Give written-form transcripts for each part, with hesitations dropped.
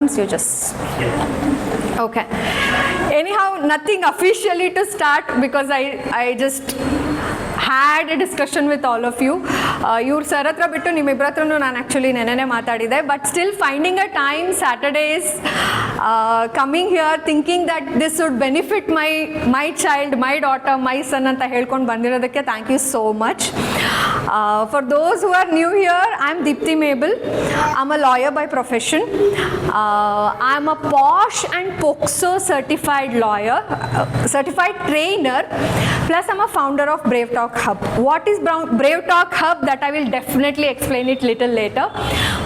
You just okay. Anyhow, nothing officially to start because I just had a discussion with all of you. Your sir hatra bittu nimmibbರ ಹತ್ರನೂ ನಾನು actually ನೆನ್ನೆನೇ ಮಾತಾಡಿದೆ, but still finding a time Saturdays, coming here thinking that this would benefit my child, my daughter, my son ಅಂತ ಹೇಳ್ಕೊಂಡು ಬಂದಿರೋದಕ್ಕೆ thank you so much. For those who are new here, I'm Deepthi Mabel. I'm a lawyer by profession. I'm a POSH and POCSO certified lawyer, certified trainer, plus I'm a founder of BraveTalk Hub. What is BraveTalk Hub? That I will definitely explain it little later.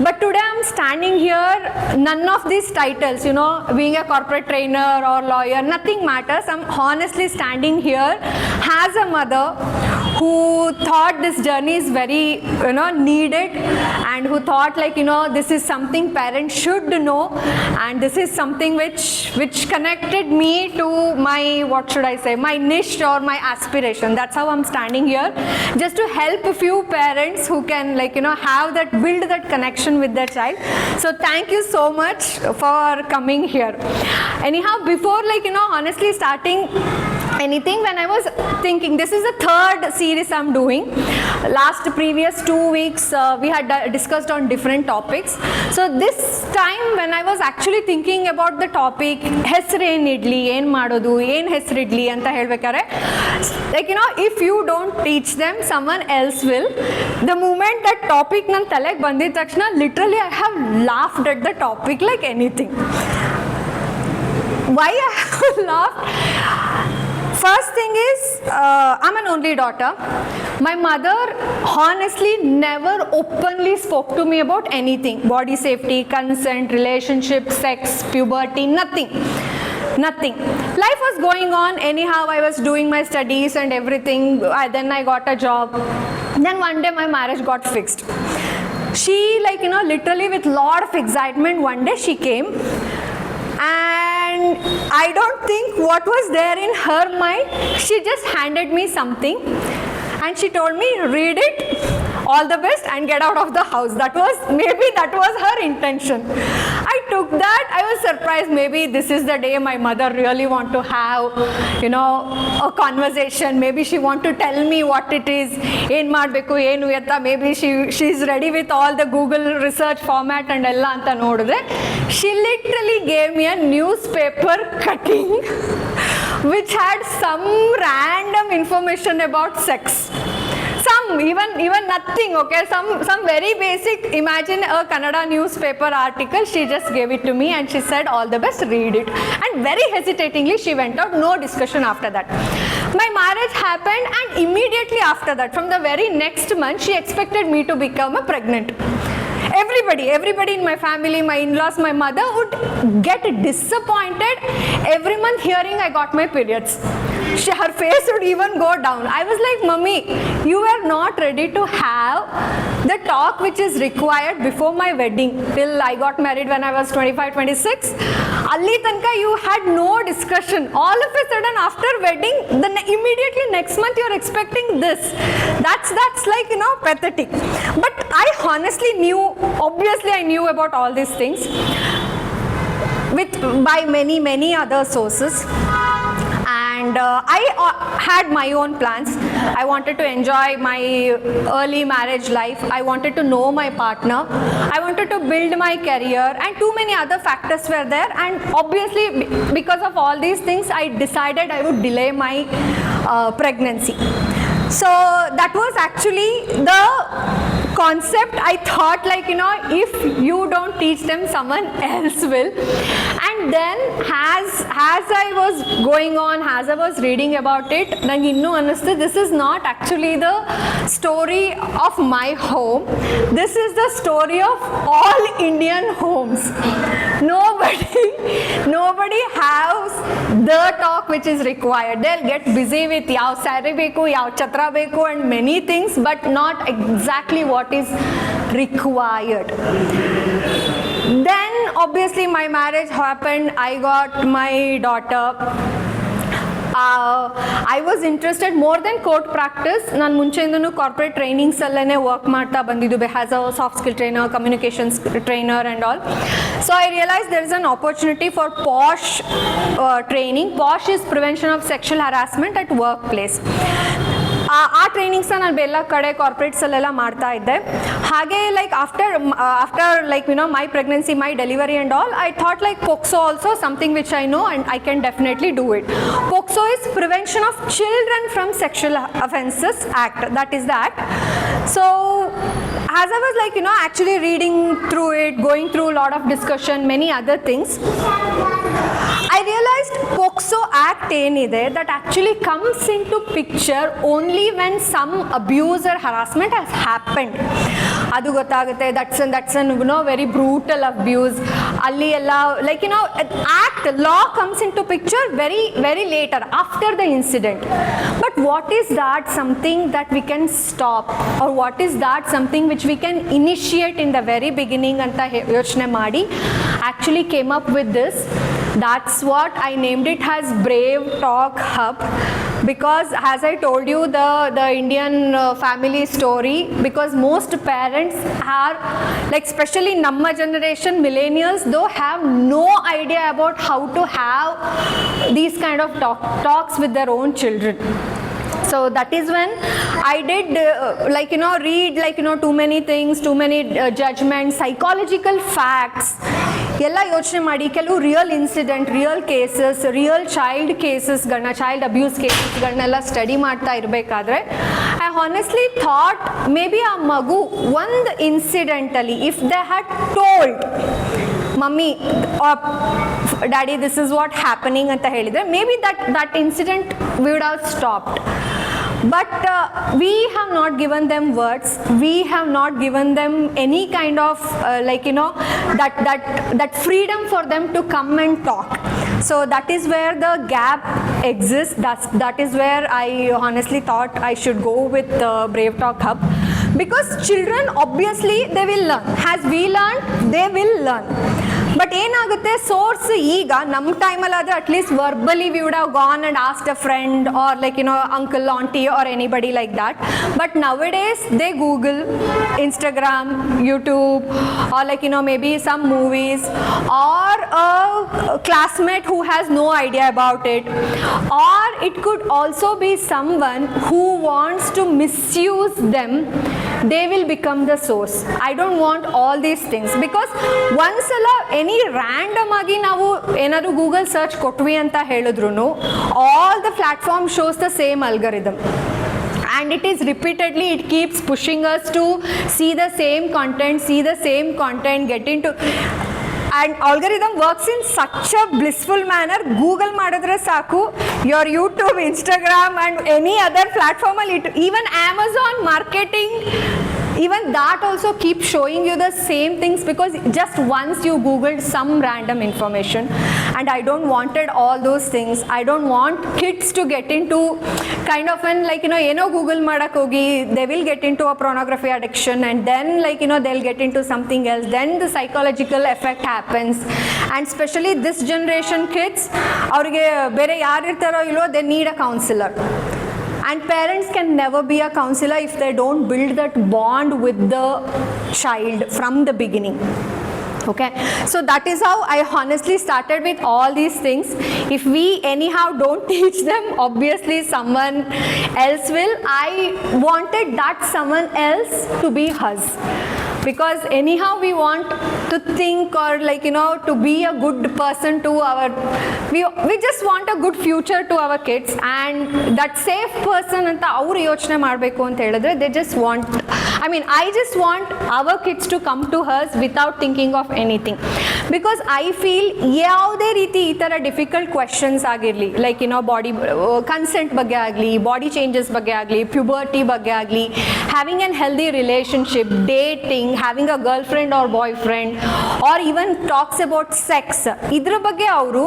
But today I'm standing here, none of these titles, you know, being a corporate trainer or lawyer, nothing matters. I'm honestly standing here as a mother who thought this journey is very, you know, needed, and who thought like, you know, this is something parents should know, and this is something which connected me to my, what should I say, my niche or my aspiration. That's how I'm standing here, just to help a few parents who can, like, you know, have that, build that connection with their child. So thank you so much for coming here. Anyhow, before, like, you know, honestly starting anything, when I was thinking, this is the third series I'm doing. Last previous 2 weeks we had discussed on different topics. So this time when I was actually thinking about the topic, ಹೆಸರೇನು ಇಡ್ಲಿ, ಏನು ಮಾಡೋದು, ಏನು ಹೆಸರಿಡ್ಲಿ ಅಂತ ಹೇಳ್ಬೇಕಾದ್ರೆ, like, you know, if you don't teach them, someone else will. The moment that topic ನನ್ನ ತಲೆಗೆ ಬಂದಿದ ತಕ್ಷಣ literally I have laughed at the topic like anything. Why I have laughed? First thing is, I'm an only daughter. My mother honestly never openly spoke to me about anything. Body safety, consent, relationship, sex, puberty, nothing. Nothing. Life was going on anyhow. I was doing my studies and everything. Then I got a job. Then one day my marriage got fixed. She, like, you know, literally with lot of excitement, one day she came. And I don't think what was there in her mind, she just handed me something and she told me, read it, all the best, and get out of the house. Maybe that was her intention. I took that. I was surprised. Maybe this is the day my mother really want to have, you know, a conversation. Maybe she want to tell me what it is. ಏನು ಮಾಡಬೇಕು, ಏನು ಎತ್ತ. Maybe she's ready with all the Google research format and ಎಲ್ಲ ಅಂತ ನೋಡಿದ್ರೆ, she literally gave me a newspaper cutting which had some random information about sex. Some even nothing, okay, some very basic. Imagine a Kannada newspaper article. She just gave it to me and she said, all the best, read it. And very hesitatingly she went out. No discussion after that. My marriage happened, and immediately after that, from the very next month, she expected me to become pregnant. Everybody in my family, my in-laws, my mother would get disappointed every month hearing I got my periods. Her face would even go down. I was like, Mummy, you were not ready to have the talk which is required before my wedding. Till I got married when I was 25, 26. Alli tanka you had no discussion. All of a sudden after wedding, immediately next month you are expecting this. That's like, you know, pathetic. But I honestly knew, obviously I knew about all these things by many other sources. And I had my own plans. I wanted to enjoy my early marriage life. I wanted to know my partner. I wanted to build my career, and too many other factors were there. And obviously, because of all these things, I decided I would delay my pregnancy. So that was actually the concept. I thought, like, you know, if you don't teach them, someone else will. And then as I was going on, as I was reading about it, nange innu anusthe, this is not actually the story of my home. This is the story of all Indian homes. Nobody has the talk which is required. They'll get busy with yav saree beku, yav chatra beku, and many things, but not exactly what is required. Then obviously my marriage happened. I got my daughter. I was interested more than court practice. ನಾನು ಮುಂಚೆಯಿಂದನೂ corporate ಟ್ರೈನಿಂಗ್ಸಲ್ಲೇ work ಮಾಡ್ತಾ ಬಂದಿದ್ದು as a soft skill trainer, communications trainer and all. So I realise there is an opportunity for POSH training. POSH is prevention of sexual harassment at workplace. ಆ ಟ್ರೈನಿಂಗ್ಸ್ನ ನಾನು ಎಲ್ಲ ಕಡೆ ಕಾರ್ಪೊರೇಟ್ಸಲ್ಲೆಲ್ಲ ಮಾಡ್ತಾ ಇದ್ದೆ. ಹಾಗೆ like after like my pregnancy, my delivery and all, I thought like POCSO also something which I know and I can definitely do it. POCSO is Prevention of Children from Sexual Offences Act. That is the act. So as I was like actually reading through it, going through a lot of discussion, many other things, I realized POCSO Act ಏನಿದೆ that actually comes into picture only when some abuse or harassment has happened. ಅದು ಗೊತ್ತಾಗುತ್ತೆ that's an very brutal abuse. ಅಲ್ಲಿ ಎಲ್ಲ like act law comes into picture very very later after the incident. But what is that something that we can stop, or what is that something which we can initiate in the very beginning ಅಂತ ಯೋಚನೆ ಮಾಡಿ actually came up with this. That's what I named it as BraveTalk Hub, because as I told you the Indian family story, because most parents are like, especially namma generation millennials, though have no idea about how to have these kind of talks with their own children. So that is when I did read too many things, too many judgments, psychological facts, ಎಲ್ಲ ಯೋಚನೆ ಮಾಡಿ ಕೆಲವು real incident, real cases, real child ಕೇಸಸ್ಗಳನ್ನ, child abuse ಕೇಸಸ್ಗಳನ್ನೆಲ್ಲ study ಮಾಡ್ತಾ ಇರಬೇಕಾದ್ರೆ I honestly thought maybe ಆ ಮಗು ಒಂದು ಇನ್ಸಿಡೆಂಟಲ್ಲಿ if they had told mummy daddy this is what happening ಅಂತ ಹೇಳಿದರೆ maybe that incident we would have stopped. But we have not given them words, we have not given them any kind of that freedom for them to come and talk. So that is where the gap exists. That is where I honestly thought I should go with BraveTalk Hub, because children obviously they will learn. As we learn, they will learn. But ಏನಾಗುತ್ತೆ, source ಈಗ ನಮ್ಮ ಟೈಮಲ್ಲಾದರೆ at least verbally we would have gone and asked a friend or like uncle, aunty or anybody like that. But nowadays they Google, Instagram, YouTube, or like maybe some movies, or a classmate who has no idea about it, or it could also be someone who wants to misuse them. They will become the source. I don't want all these things, because ಒಂದ್ಸಲ any random ಆಗಿ ನಾವು ಏನಾದ್ರು Google search ಕೊಟ್ವಿ ಅಂತ ಹೇಳಿದ್ರು all the platform shows the same algorithm, and it is repeatedly, it keeps pushing us to see the same content, get into, and algorithm works in such a blissful manner. Google ಮಾಡಿದ್ರೆ ಸಾಕು, your YouTube, Instagram and any other platform, even Amazon marketing, even that also keeps showing you the same things, because just once you googled some random information. And I don't wanted all those things. I don't want kids to get into kind of an Google madak hogi, they will get into a pornography addiction, and then they'll get into something else, then the psychological effect happens. And especially this generation kids, avrige bere yaru irtaro illo, they need a counselor. And parents can never be a counselor if they don't build that bond with the child from the beginning. Okay, so that is how I honestly started with all these things. If we anyhow don't teach them, obviously someone else will. I wanted that someone else to be us, because anyhow we want to think, or to be a good person to our, we just want a good future to our kids, and that safe person anta avaru yochane ಮಾಡಬೇಕು ಅಂತ ಹೇಳಿದ್ರೆ they just want, I just want our kids to come to us without thinking of anything, because I feel ಯಾವುದೇ ರೀತಿ ಈ ಥರ difficult questions ಆಗಿರಲಿ, like body consent ಬಗ್ಗೆ ಆಗಲಿ, ಬಾಡಿ ಚೇಂಜಸ್ ಬಗ್ಗೆ ಆಗಲಿ, ಪ್ಯೂಬರ್ಟಿ ಬಗ್ಗೆ ಆಗಲಿ, having an healthy relationship, dating, having a girl friend or boy friend, or even talks about sex, ಇದ್ರ ಬಗ್ಗೆ ಅವರು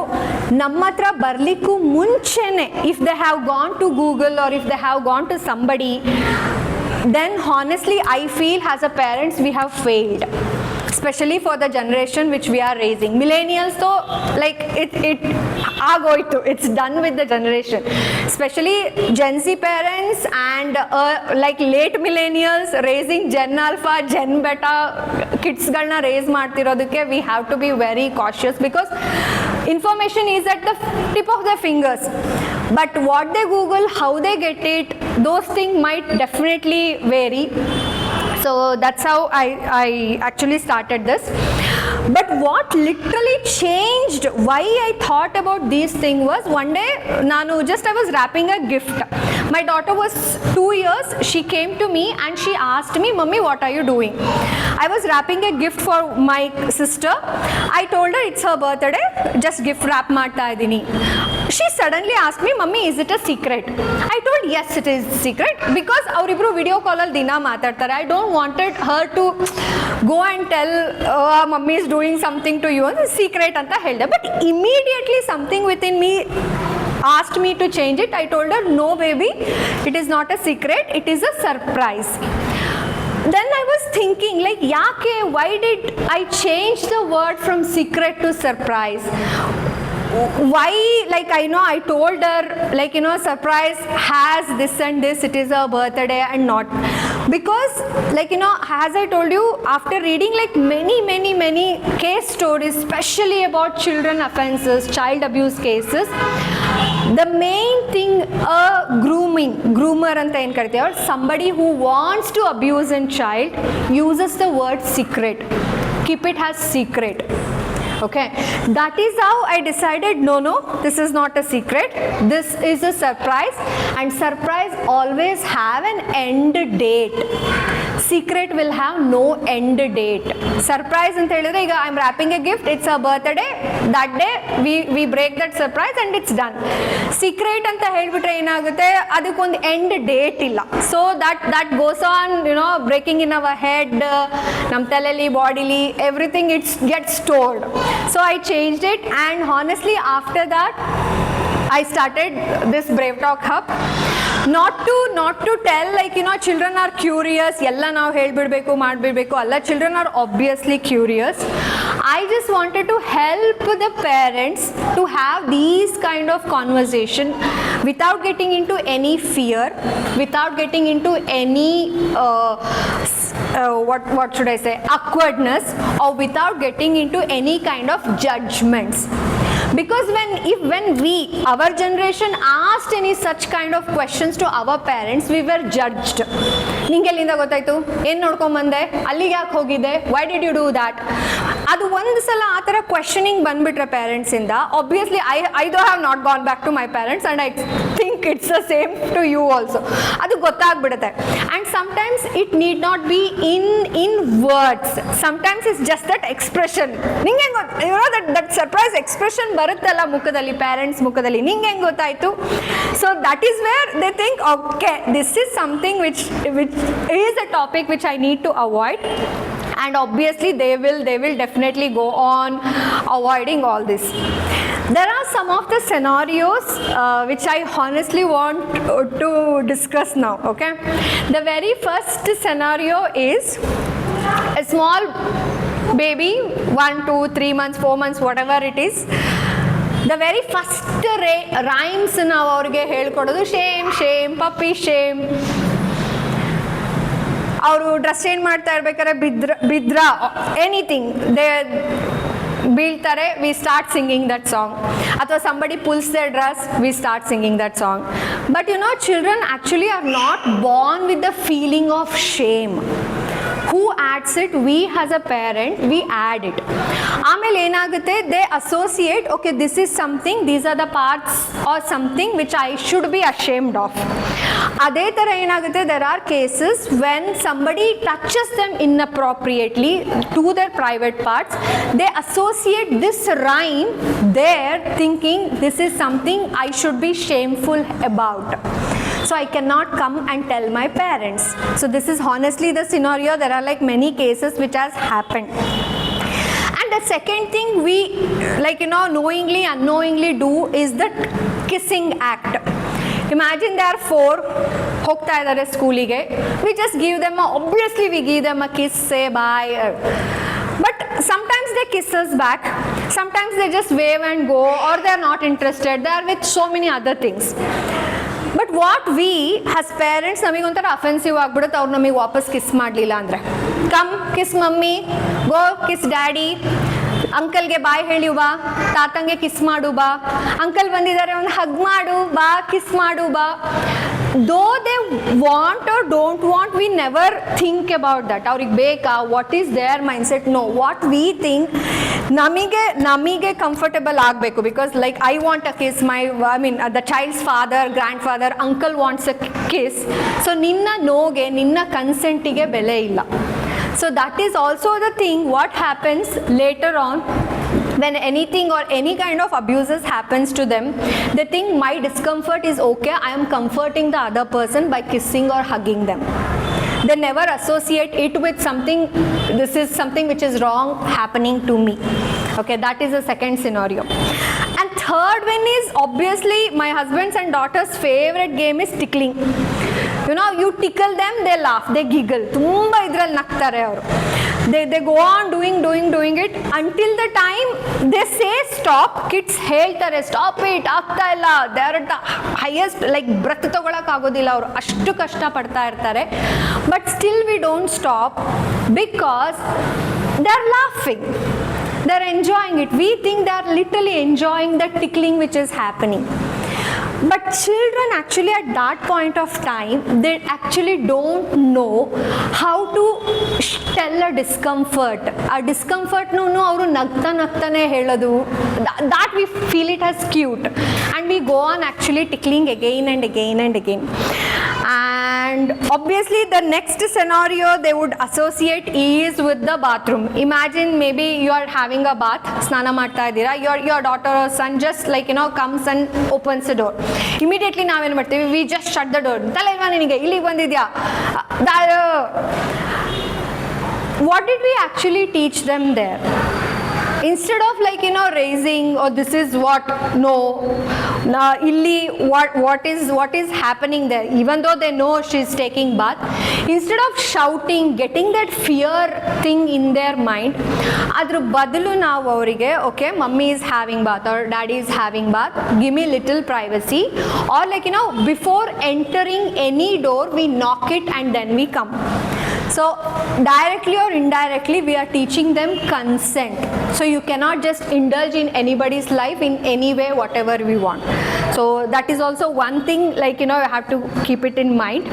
ನಮ್ಮ ಹತ್ರ ಬರಲಿಕ್ಕೂ ಮುಂಚೆನೆ if they have gone to Google or if they have gone to somebody, then honestly I feel as a parents we have failed. especially for the generation which we are raising. Millennials, so like it agoitu, it's done with the generation, especially Gen Z parents and like late millennials raising Gen Alpha, Gen Beta kids galna raise ಮಾಡ್ತಿರೋದಕ್ಕೆ we have to be very cautious because information is at the tip of their fingers, but what they Google, how they get it, those things might definitely vary. So that's how I actually started this. But what literally changed why I thought about this thing was one day I was wrapping a gift. My daughter was 2 years. She came to me and she asked me, "Mummy, what are you doing?" I was wrapping a gift for my sister. I told her it's her birthday, just gift wrap ಮಾಡ್ತಾ ಇದೀನಿ. She suddenly asked me, "Mummy, is it a secret?" I told, "Yes, it is secret because ಅವರಿಬ್ರು video ಕಾಲಲ್ಲಿ ದಿನ ಮಾತಾಡ್ತಾರೆ. I don't wanted her to go and tell mummy is doing something to you, secret ಅಂತ ಹೇಳಿದೆ. But immediately something within me asked me to change it. I told her, "No baby, it is not a secret, it is a surprise." Then I was thinking like, yake, why did I change the word from secret to surprise? Why, like I told her like surprise has this and this, it is her birthday and not, because like as I told you, after reading like many case stories, especially about children offenses, child abuse cases, the main thing groomer anta en karteve, or somebody who wants to abuse a child uses the word secret. Keep it as secret. Okay, that is how I decided, no, this is not a secret, this is a surprise, and surprise always have an end date. Secret will have no end date. Surprise anta helidre, iga I am wrapping a gift, it's her birthday, that day we break that surprise and it's done. Secret anta ಹೇಳಿಬಿಟ್ರೆ ಏನಾಗುತ್ತೆ, ಅದಕ್ಕೊಂದು end date ಇಲ್ಲ. So that goes on breaking in our head, ನಮ್ಮ ತಲೆಯಲ್ಲಿ, ಬಾಡಿಲಿ, everything it gets stored. So I changed it, and honestly after that I started this BraveTalk hub. Not to tell like children are curious, ella ನಾವು ಹೇಳ್ಬಿಡ್ಬೇಕು ಮಾಡ್ಬಿಡ್ಬೇಕು ಅಲ್ಲ. Children are obviously curious. I just wanted to help the parents to have these kind of conversation without getting into any fear, without getting into any what should I say, awkwardness, or without getting into any kind of judgments. Because when we, our generation, asked any such kind of questions to our parents, we were judged. ನಿಂಗೆ ಎಲ್ಲಿಂದ ಗೊತ್ತಾಯ್ತು, ಏನು ನೋಡ್ಕೊಂಬಂದೆ, ಅಲ್ಲಿಗೆ ಯಾಕೆ ಹೋಗಿದೆ, why did you do that? ಅದು ಒಂದು ಸಲ ಆ ಥರ ಕ್ವೆಶನಿಂಗ್ ಬಂದ್ಬಿಟ್ರೆ ಪೇರೆಂಟ್ಸಿಂದ, obviously I have not gone back to my parents and I think it's the same to you also. ಅದು ಗೊತ್ತಾಗ್ಬಿಡುತ್ತೆ. And sometimes it need not be in words. Sometimes it's just that expression. ನಿಂಗೆ that surprise expression ಬರುತ್ತಲ್ಲ ಮುಖದಲ್ಲಿ, parents ಮುಖದಲ್ಲಿ, ನಿಂಗೆ ಹೆಂಗೆ ಗೊತ್ತಾಯ್ತು? So that is where they think, okay, this is something which is a topic which I need to avoid, and obviously they will definitely go on avoiding all this. There are some of the scenarios which I honestly want to discuss now. Okay, the very first scenario is a small baby, 1, 2, 3 months, 4 months, whatever it is. The very first rhymes ನಾವು ಅವ್ರಿಗೆ ಹೇಳ್ಕೊಡೋದು shame, shame, puppy shame. ಅವರು dress change ಮಾಡ್ತಾ ಇರ್ಬೇಕಾದ್ರೆ ಬಿದ್ರ anything ಬೀಳ್ತಾರೆ, we start singing that song. ಅಥವಾ somebody pulls their dress, we start singing that song. But children actually are not born with the feeling of shame. Who adds it? We as a parent, we add it. ಆಮೇಲೆ ಏನಾಗುತ್ತೆ, they associate, okay, this is something, these are the parts or something which I should be ashamed of. ಅದೇ ಥರ ಏನಾಗುತ್ತೆ, there are cases when somebody touches them inappropriately to their private parts, they associate this rhyme there thinking this is something I should be shameful about. So I cannot come and tell my parents. So this is honestly the scenario. There are like many cases which has happened. And the second thing we knowingly, unknowingly do is the kissing act. Imagine there are 4 ಹೋಗ್ತಾ ಇದ್ದಾರೆ ಸ್ಕೂಲಿಗೆ. We just give them obviously we give them a kiss, say bye. But sometimes they kiss us back, sometimes they just wave and go, or they are not interested, they are with so many other things. But what we as parents, ನಮಗೆ ಒಂಥರ offensive ಆಗ್ಬಿಡುತ್ತೆ ಅವ್ರು ನಮಗೆ ವಾಪಸ್ kiss ಮಾಡಲಿಲ್ಲ ಅಂದರೆ. Come kiss mummy, ಗೋ kiss daddy, ಅಂಕಲ್ಗೆ ಬಾಯ್ ಹೇಳಿ ಬಾ, ತಾತಂಗೆ ಕಿಸ್ ಮಾಡು ಬಾ, ಅಂಕಲ್ ಬಂದಿದ್ದಾರೆ ಒಂದು ಹಗ್ ಮಾಡು ಬಾ, ಕಿಸ್ ಮಾಡು ಬಾ. Though they want or don't want, we never think about that. ಅವ್ರಿಗೆ ಬೇಕಾ, what is their mindset? No, what we think, ನಮಗೆ ಕಂಫರ್ಟಬಲ್ ಆಗಬೇಕು. Because like I want a kiss, the child's father, grandfather, uncle wants a kiss. So ನಿನ್ನ ನೋಗೆ, ನಿನ್ನ ಕನ್ಸೆಂಟಿಗೆ ಬೆಲೆ ಇಲ್ಲ. So that is also the thing what happens later on when anything or any kind of abuses happens to them. They think my discomfort is okay, I am comforting the other person by kissing or hugging them. They never associate it with something, this is something which is wrong happening to me. Okay, that is the second scenario. And third one is obviously my husband's and daughter's favorite game is tickling. You know, you tickle them, they laugh, they giggle. ತುಂಬಾ ಇದ್ರಲ್ಲಿ ನಗ್ತಾರೆ ಅವರು. They go on doing it until the time they say stop. Kids ಹೇಳ್ತಾರೆ stop it, ಆಗ್ತಾ ಇಲ್ಲ. They are at the highest, like breath ತಗೊಳಕ್ ಆಗೋದಿಲ್ಲ ಅವರು, ಅಷ್ಟು ಕಷ್ಟ ಪಡ್ತಾ ಇರ್ತಾರೆ. But still we don't stop because they are laughing. They are enjoying it. We think they are literally enjoying the tickling which is happening. But children actually at that point of time, they actually don't know how to tell a discomfort. A discomfort no ಅವರು ನಗ್ತಾನೆ ಹೇಳೋದು, that we feel it as cute and we go on actually tickling again and again and again. And obviously the next scenario they would associate is with the bathroom. Imagine maybe you are having a bath, ಸ್ನಾನ ಮಾಡ್ತಾ ಇದ್ದೀರಾ, your daughter or son just like comes and opens the door. Immediately ನಾವೇನು ಮಾಡ್ತೀವಿ, we just shut the door. ತಲೆ ಇಲ್ವಾ ನಿನಗೆ, ಇಲ್ಲಿಗೆ ಬಂದಿದ್ಯಾ. What did we actually teach them there? Instead of raising, or this is what, no, illi what is happening there, even though they know she's taking bath, instead of shouting, getting that fear thing in their mind, adru badalu ನಾವು ಅವರಿಗೆ okay, mummy is having bath or daddy is having bath, give me little privacy, or before entering any door we knock it and then we come. So directly or indirectly we are teaching them consent. So you cannot just indulge in anybody's life in any way whatever we want. So that is also one thing, you have to keep it in mind.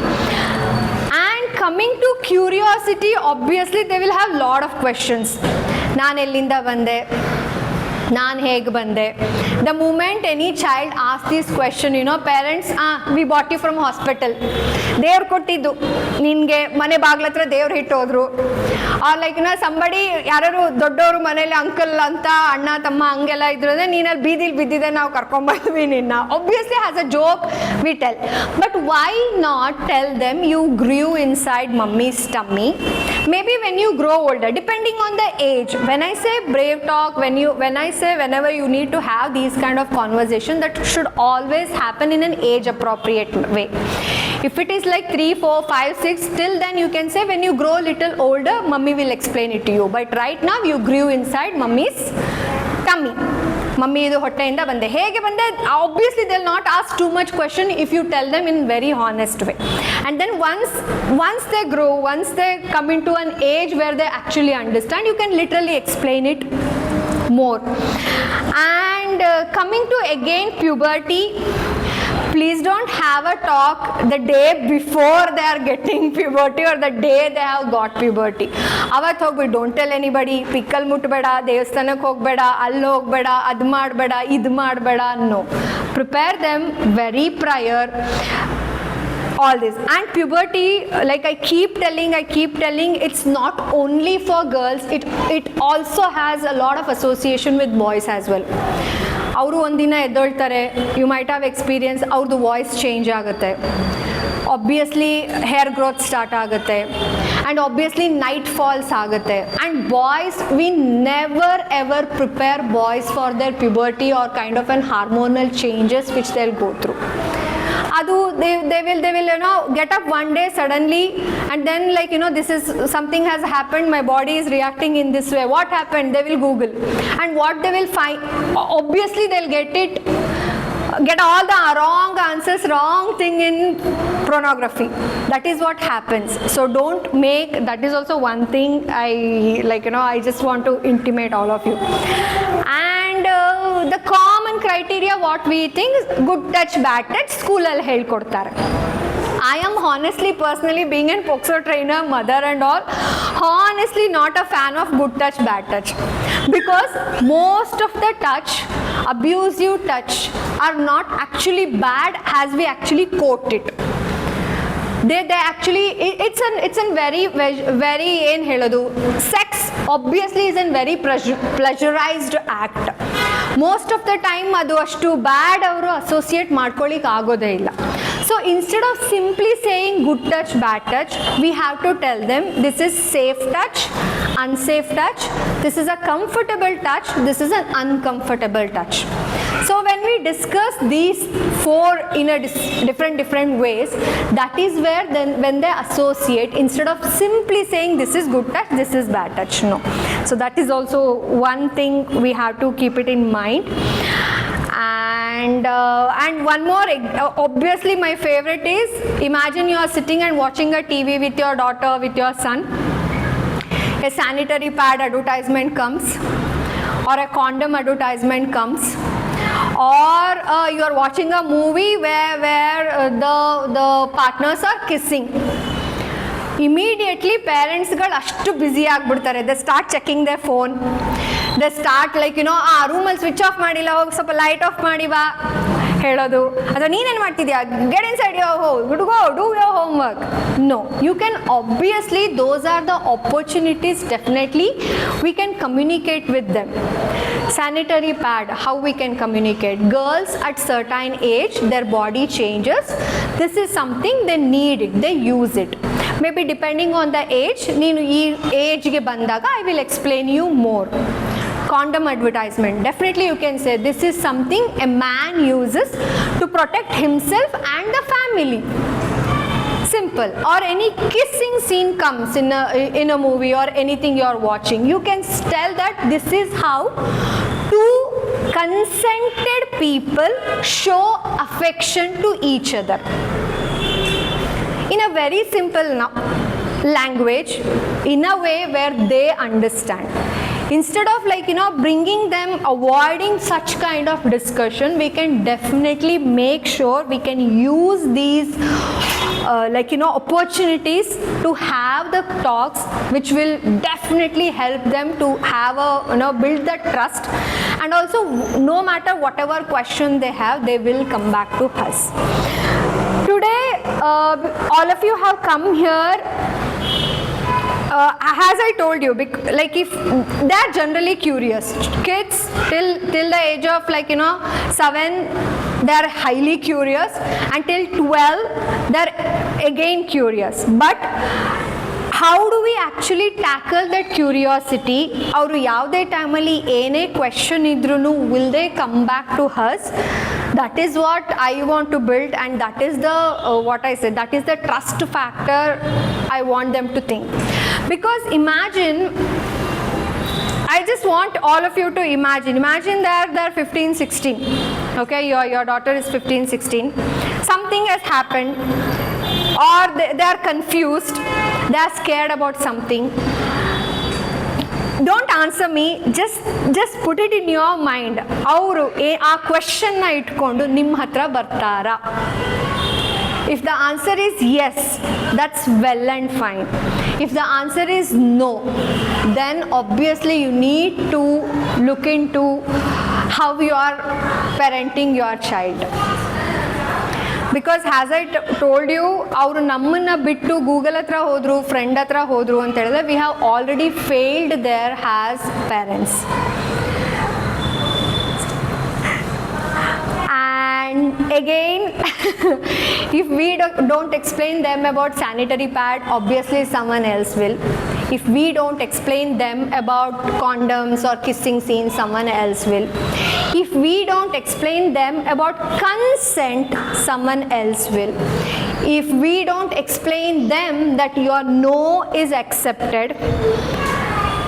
And coming to curiosity, obviously they will have lot of questions. ನಾನು ಎಲ್ಲಿಂದ ಬಂದೆ, ನಾನು ಹೇಗೆ ಬಂದೆ. The moment any child asks this question, parents, we bought you from hospital, ದೇವ್ರು ಕೊಟ್ಟಿದ್ದು ನಿನಗೆ, ಮನೆ ಬಾಗ್ಲ ಹತ್ರ ದೇವ್ರು ಇಟ್ಟೋದ್ರು. ಆರ್ ಸಂಬಡಿ ಯಾರು ದೊಡ್ಡವರು ಮನೇಲಿ ಅಂಕಲ್ ಅಂತ ಅಣ್ಣ ತಮ್ಮ ಹಂಗೆಲ್ಲ ಇದ್ರು ಅಂದರೆ ನೀನಲ್ಲಿ ಬೀದಿಲಿ ಬಿದ್ದಿದೆ, ನಾವು ಕರ್ಕೊಂಡ್ಬಂದ್ವಿ ನಿನ್ನ. Obviously as a joke we tell, but why not tell them you grew inside mummy's tummy? Maybe when you grow older, depending on the age. When I say BraveTalk, when I say whenever you need to have these kind of conversation, that should always happen in an age appropriate way. If it is like 3, 4, 5, 6, till then you can say when you grow a little older, mummy will explain it to you. But right now you grew inside mummy's tummy. Mummy ಇದು ಹೊಟ್ಟೆಯಿಂದ ಬಂದೆ, ಹೇಗೆ ಬಂದೆ? Obviously they'll not ask too much question if you tell them in very honest way. And then once they grow, once they come into an age where they actually understand, you can literally explain it more. And coming to again puberty, please don't have a talk the day before they are getting puberty or the day they have got puberty. ಅವತ್ತು ಹೋಗ್ಬಿಟ್ಟು don't tell anybody, pickle ಮುಟ್ಬೇಡ, ದೇವಸ್ಥಾನಕ್ಕೆ ಹೋಗಬೇಡ, ಅಲ್ಲಿ ಹೋಗಬೇಡ, ಅದು ಮಾಡಬೇಡ, ಇದು ಮಾಡಬೇಡ. No, prepare them very prior. All this. And puberty, like I keep telling, it's not only for girls, it also has a lot of association with boys as well. ಅವರು ಒಂದಿನ ಎದ್ದೊಳ್ತಾರೆ, ಯು ಮೈಟ್ ಹ್ಯಾವ್ ಎಕ್ಸ್ಪೀರಿಯನ್ಸ್, ಅವ್ರದ್ದು voice change ಆಗುತ್ತೆ, obviously hair growth start ಆಗುತ್ತೆ, and obviously night falls ಆಗುತ್ತೆ. And boys, we never ever prepare boys for there puberty are kind of on hormonal changes which they will go through. adu they will get up one day suddenly, and then this is something has happened, my body is reacting in this way, what happened, they will Google, and what they will find, obviously they'll get all the wrong answers, wrong thing in pornography. That is what happens. So don't make, that is also one thing I just want to intimate all of you. And the common criteria what we think is good touch, bad touch, school alli helkodtare. I am honestly, personally, being a Poxo trainer, mother and all, honestly not a fan of good touch, bad touch. Because most of the touch, abusive touch, are not actually bad as we actually quote it. They actually, it's a very ಏನು ಹೇಳೋದು, sex obviously is a very pleasurized act. Most of the time ಅದು ಅಷ್ಟು bad ಅವರು associate ಮಾಡ್ಕೊಳ್ಳಿಕ್ಕೆ ಆಗೋದೇ ಇಲ್ಲ. So instead of simply saying good touch, bad touch, we have to tell them this is safe touch, unsafe touch, this is a comfortable touch, this is an uncomfortable touch. So when we discuss these four in a different ways, that is where then when they associate, instead of simply saying this is good touch, this is bad touch, no. So that is also one thing we have to keep it in mind. And one more, obviously my favorite is, imagine you are sitting and watching a TV with your daughter, with your son. A sanitary pad advertisement comes, or a condom advertisement comes, or you are watching a movie where the partners are kissing. Immediately parents ಗಳು ಅಷ್ಟು busy ಆಗಿಬಿಡ್ತಾರೆ, they start checking their phone, they start ಆ ರೂಮಲ್ಲಿ switch off ಮಾಡಿಲ್ಲ, ಹೋಗಿ ಸ್ವಲ್ಪ light off ಮಾಡಿ ಬಾ ಹೇಳೋದು, ಅಥವಾ ನೀನೇನು ಮಾಡ್ತಿದ್ಯಾ, get inside your home, go do your homework. No, you can obviously, those are the opportunities, definitely we can communicate with them. Sanitary pad, how we can communicate. Girls at certain age, their body changes, this is something they need it, they use it. Maybe depending on the age, ನೀನು ಈ ಏಜ್ಗೆ ಬಂದಾಗ I will explain you more. Condom advertisement, definitely you can say this is something a man uses to protect himself and the family. Simple. Or any kissing scene comes in a movie or anything you are watching, you can tell that this is how two consented people show affection to each other. In a very simple language, in a way where they understand. Instead of bringing them, avoiding such kind of discussion, we can definitely make sure we can use these opportunities to have the talks, which will definitely help them to have build that trust, and also no matter whatever question they have, they will come back to us. Today all of you have come here, as I told you, if they are generally curious, kids till the age of 7, they are highly curious, until 12 they are again curious. But how do we actually tackle that curiosity? ಅವರು ಯಾವುದೇ ಟೈಮಲ್ಲಿ ಏನೇ question ಇದ್ರೂ will they come back to us? That is what I want to build, and that is the what I said, that is the trust factor I want them to think. Because imagine, I just want all of you to imagine that they're 15, 16, okay, your daughter is 15, 16, something has happened, or they are confused, they are scared about something. Don't answer me, just put it in your mind, ಅವರು ಆ question ನ ಇಟ್ಕೊಂಡು ನಿಮ್ಮ ಹತ್ರ ಬರ್ತಾರಾ? If the answer is yes, that's well and fine. If the answer is no, then obviously you need to look into how you are parenting your child. Because as I told you, ಅವರು ನಮ್ಮನ್ನ ಬಿಟ್ಟು Google ಹತ್ರ ಹೋದ್ರು, friend ಹತ್ರ ಹೋದ್ರು ಅಂತ ಹೇಳಿದ್ರೆ, we have already failed there as parents. And again, if we don't explain them about sanitary pad, obviously someone else will. If we don't explain them about condoms or kissing scenes, someone else will. If we don't explain them about consent, someone else will. If we don't explain them that your no is accepted,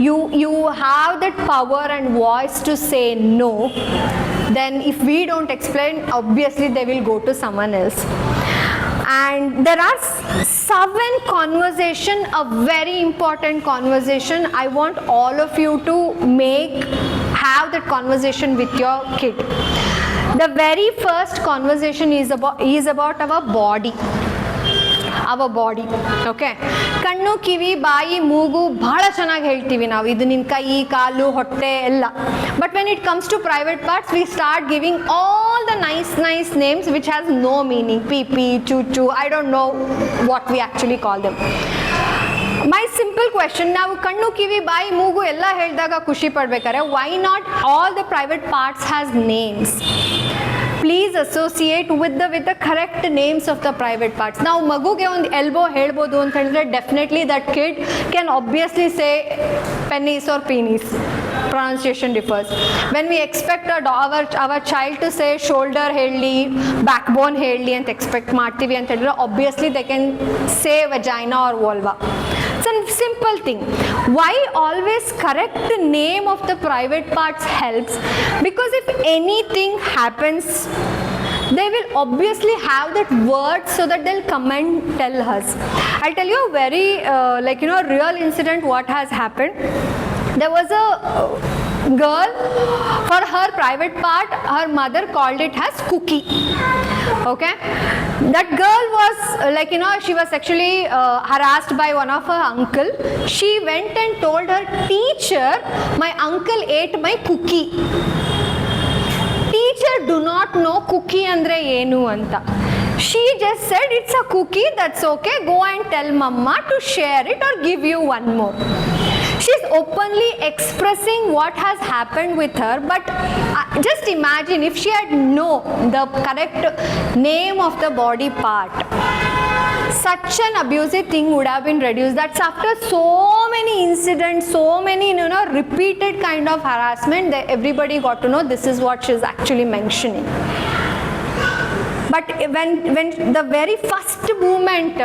you have that power and voice to say no, then if we don't explain, obviously they will go to someone else. And there are 7 conversation, a very important conversation. I want all of you to have that conversation with your kid. The very first conversation is about our body. Our body, okay? ಕಣ್ಣು ಕಿವಿ ಬಾಯಿ ಮೂಗು ಬಹಳ ಚೆನ್ನಾಗಿ ಹೇಳ್ತೀವಿ ನಾವು, ಇದು ನಿನ್ನ ಕೈ ಕಾಲು ಹೊಟ್ಟೆ ಎಲ್ಲ. But when it comes to private parts, we start giving all the nice names which has no meaning. Pee pee, choo choo, I don't know what we actually call them. My simple question, ನಾವು ಕಣ್ಣು ಕಿವಿ ಬಾಯಿ ಮೂಗು ಎಲ್ಲ ಹೇಳಿದಾಗ ಖುಷಿ ಪಡ್ಬೇಕಾರೆ, why not all the private parts has names? Please associate with the correct names of the private parts. Now maguge ಒಂದು elbow ಹೇಳ್ಬೋದು ಅಂತ ಹೇಳಿದ್ರೆ, definitely that kid can obviously say penis or penis. Pronunciation differs. When we expect our child to say shoulder ಹೇಳಿ, backbone ಹೇಳಿ ಅಂತ expect ಮಾಡ್ತೀವಿ ಅಂತ ಹೇಳಿದ್ರೆ, obviously they can say vagina or vulva. It's a simple thing. Why always correct the name of the private parts helps? Because if anything happens, they will obviously have that word so that they'll come and tell us. I'll tell you a very real incident what has happened. There was a girl, for her private part, her mother called it as cookie. Okay, that girl was she was sexually harassed by one of her uncle. She went and told her teacher, my uncle ate my cookie. Teacher do not know cookie andre enu anta. She just said it's a cookie, that's okay, go and tell mama to share it or give you one more. She's openly expressing what has happened with her, but just imagine if she had known the correct name of the body part, such an abusive thing would have been reduced. That's after so many incidents, so many repeated kind of harassment, that everybody got to know this is what she's actually mentioning. But when the very first movement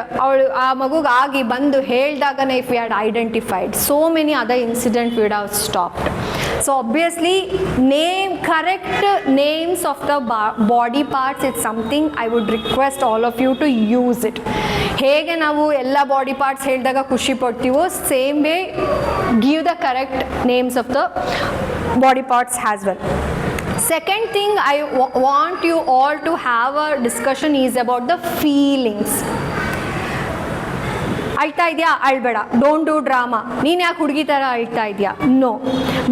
ಆ ಮಗುಗೆ ಆಗಿ ಬಂದು ಹೇಳಿದಾಗನೇ if we had identified, so many other incidents would have stopped. So obviously correct names of the body parts is something I would request all of you to use it. ಹೇಗೆ ನಾವು ಎಲ್ಲ body parts ಹೇಳಿದಾಗ ಖುಷಿ ಪಡ್ತೀವೋ, same way give the correct names of the body parts as well. Second thing I want you all to have a discussion is about the feelings. ಅಳ್ತಾ ಇದೆಯಾ, ಅಳ್ಬೇಡ, don't do drama, ನೀನು ಯಾಕೆ ಹುಡುಗಿ ಥರ ಅಳ್ತಾ ಇದೆಯಾ, ನೋ.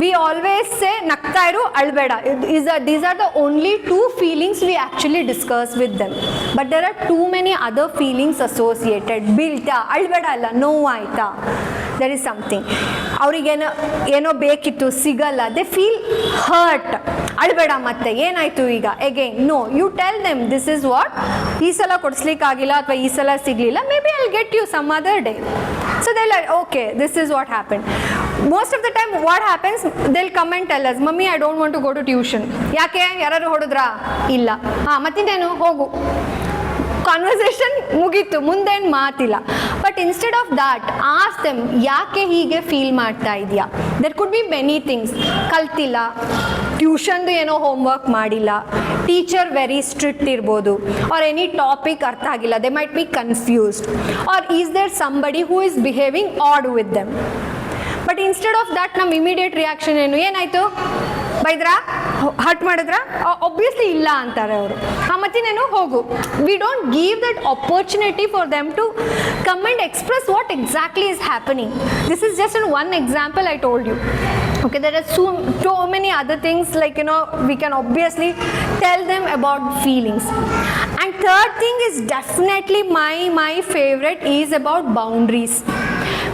ವಿ ಆಲ್ವೇಸ್ ಸೇ ನಗ್ತಾ ಇರು, ಅಳ್ಬೇಡ. These are the only 2 feelings we actually discuss with them. But there are too many other feelings associated. ಬೀಳ್ತಾ, ಅಳ್ಬೇಡ ಅಲ್ಲ, ನೋವಾಯ್ತಾ, there is something. ಅವ್ರಿಗೇನೋ ಏನೋ ಬೇಕಿತ್ತು, ಸಿಗಲ್ಲ, ದೇ ಫೀಲ್ ಹರ್ಟ್. ಅಳ್ಬೇಡ, ಮತ್ತೆ ಏನಾಯ್ತು ಈಗ, again no, you tell them this is what, ಈ ಸಲ ಕೊಡಿಸ್ಲಿಕ್ಕಾಗಿಲ್ಲ ಅಥವಾ ಈ ಸಲ ಸಿಗಲಿಲ್ಲ, maybe I'll get you some other day. So they're like, okay, this is what happened. Most of the time what happens, they'll come and tell us, mummy I don't want to go to tuition. ಯಾಕೆ, ಯಾರು ಹೊಡೆದ್ರಾ, ಇಲ್ಲ, ಮತ್ತಿನ್ನೇನು, ಹೋಗು. Conversation ಮುಗೀತು, ಮುಂದೇನು ಮಾತಿಲ್ಲ. But instead of that ask them, ಯಾಕೆ ಹೀಗೆ ಫೀಲ್ ಮಾಡ್ತಾ ಇದೆಯಾ. There could be many things. ಕಲ್ತಿಲ್ಲ, ಟ್ಯೂಷನ್ದು ಏನೋ ಹೋಮ್ವರ್ಕ್ ಮಾಡಿಲ್ಲ, ಟೀಚರ್ ವೆರಿ ಸ್ಟ್ರಿಕ್ಟ್ ಇರ್ಬೋದು, ಆರ್ ಎನಿ ಟಾಪಿಕ್ ಅರ್ಥ ಆಗಿಲ್ಲ, they might be confused, or is there somebody who is behaving odd with them. But instead of that ನಮ್ಮ ಇಮಿಡಿಯೇಟ್ ರಿಯಾಕ್ಷನ್ ಏನು, ಏನಾಯಿತು, ಬೈದ್ರಾ, ಹರ್ಟ್ ಮಾಡಿದ್ರಾ, ಒಬ್ವಿಯಸ್ಲಿ ಇಲ್ಲ ಅಂತಾರೆ ಅವರು. ಮತ್ತಿನೇನು, ಹೋಗು. We don't give that opportunity for them to come and express what exactly is happening. This is just one example I told you. Okay, there are so many other things, like we can obviously tell them about feelings. And third thing is definitely my favorite is about boundaries.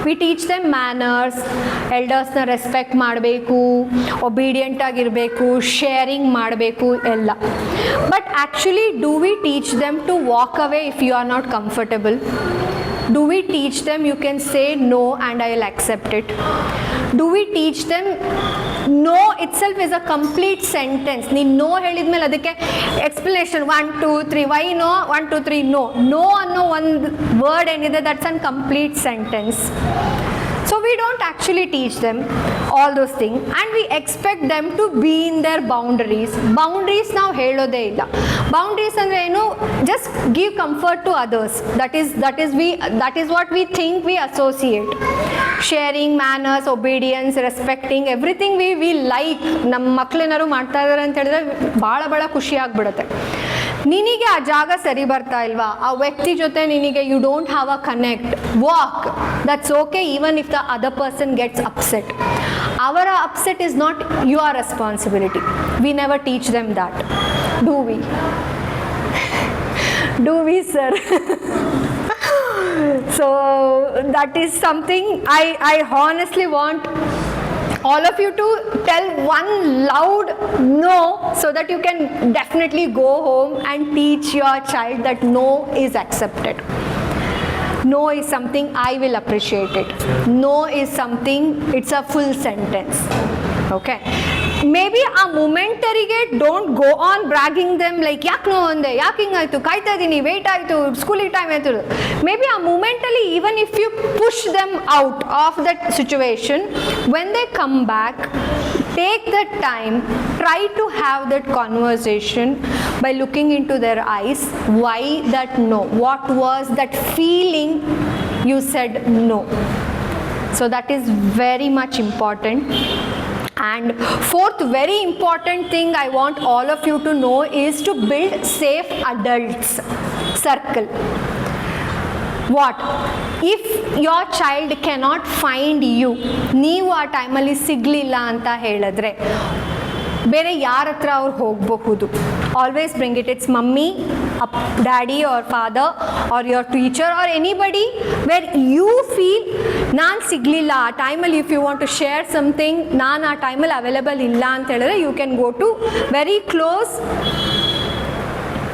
We teach them manners, elders na respect ಮಾಡಬೇಕು, obedient ಆಗಿರಬೇಕು, sharing ಮಾಡಬೇಕು ಎಲ್ಲ. But actually do we teach them to walk away if you are not comfortable? Do we teach them you can say no and I will accept it? Do we teach them no itself is a complete sentence? ನೀನು no ಹೇಳಿದ್ಮೇಲೆ ಅದಕ್ಕೆ explanation 1 2 3 why no 1 2 3 no no ಅನ್ನೋ ಒಂದು word ಏನಿದೆ that's an complete sentence. So we don't actually teach them all those things and we expect them to be in their boundaries. Boundaries ನಾವು ಹೇಳೋದೇ ಇಲ್ಲ. Boundaries ಅಂದರೆ ಏನು? Just give comfort to others. That is what we think we associate. Sharing, manners, obedience, respecting, everything we like. ನಮ್ಮ ಮಕ್ಕಳೇನಾದ್ರು ಮಾಡ್ತಾ ಇದ್ದಾರೆ ಅಂತ ಹೇಳಿದ್ರೆ ಭಾಳ ಖುಷಿ ಆಗ್ಬಿಡುತ್ತೆ. ನಿನಗೆ ಆ ಜಾಗ ಸರಿ ಬರ್ತಾ ಇಲ್ವಾ, ಆ ವ್ಯಕ್ತಿ ಜೊತೆ ನಿನಗೆ you don't have a connect, walk, that's okay even if the other person gets upset. ಅವರ upset is not your responsibility. We never teach them that. Do we? Do we, sir? So that is something I honestly want all of you to tell one loud no so that you can definitely go home and teach your child that no is accepted. No is something I will appreciate it. No is something, it's a full sentence. Okay. Maybe ಆ ಮೊಮೆಂಟರಿಗೆ don't go on bragging them like ಯಾಕೆ no ಅಂದೆ, ಯಾಕೆ ಹಿಂಗಾಯ್ತು, ಕಾಯ್ತಾ ಇದ್ದೀನಿ, wait ಆಯಿತು, ಸ್ಕೂಲಿಗೆ time ಆಯಿತು. ಮೇ ಬಿ ಆ ಮೂಮೆಂಟಲ್ಲಿ even if you push them out of that situation, when they come back, take that time, try to have that conversation by looking into their eyes. Why that no? What was that feeling you said no? So that is very much important. And fourth very important thing I want all of you to know is to build safe adults circle. What if your child cannot find you, ನೀವು ಆ ಟೈಮಲ್ಲಿ ಸಿಗಲಿಲ್ಲ ಅಂತ ಹೇಳಿದ್ರೆ ಬೇರೆ ಯಾರ ಹತ್ರ ಅವ್ರು ಹೋಗಬಹುದು? Always bring its mummy, daddy or father or your teacher or anybody where you feel ನಾನು ಸಿಗಲಿಲ್ಲ ಆ ಟೈಮಲ್ಲಿ. If you want to share something, ನಾನು ಆ ಟೈಮಲ್ಲಿ ಅವೈಲೇಬಲ್ ಇಲ್ಲ ಅಂತ ಹೇಳಿದ್ರೆ you can go to very close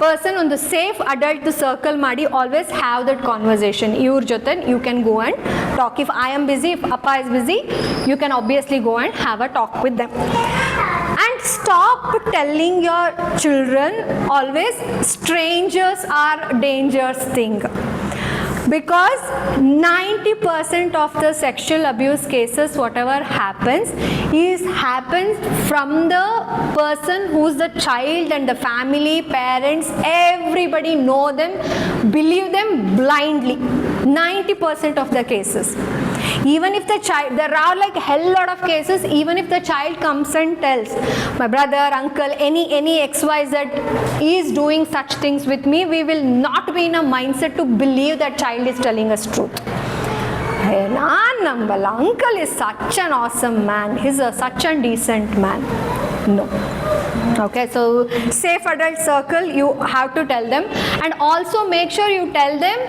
person, ಒಂದು ಸೇಫ್ ಅಡಲ್ಟ್ ಸರ್ಕಲ್ ಮಾಡಿ ಆಲ್ವೇಸ್ ಹ್ಯಾವ್ ದಟ್ ಕಾನ್ವರ್ಸೇಷನ್. ಇವ್ರ ಜೊತೆ you can go and talk. If I am busy, if ಅಪ್ಪ is busy, you can obviously go and have a talk with them. And stop telling your children always strangers are dangerous thing. Because 90% of the sexual abuse cases, whatever happens from the person who's the child and the family, parents, everybody know them, believe them blindly. 90% of the cases. Even if the child, there are like hell lot of cases, even if the child comes and tells, my brother, uncle, any XYZ is doing such things with me, we will not be in a mindset to believe that child is telling us truth. Hey, uncle is such an awesome man, he's such a decent man. No. Okay, so safe adult circle, you have to tell them, and also make sure you tell them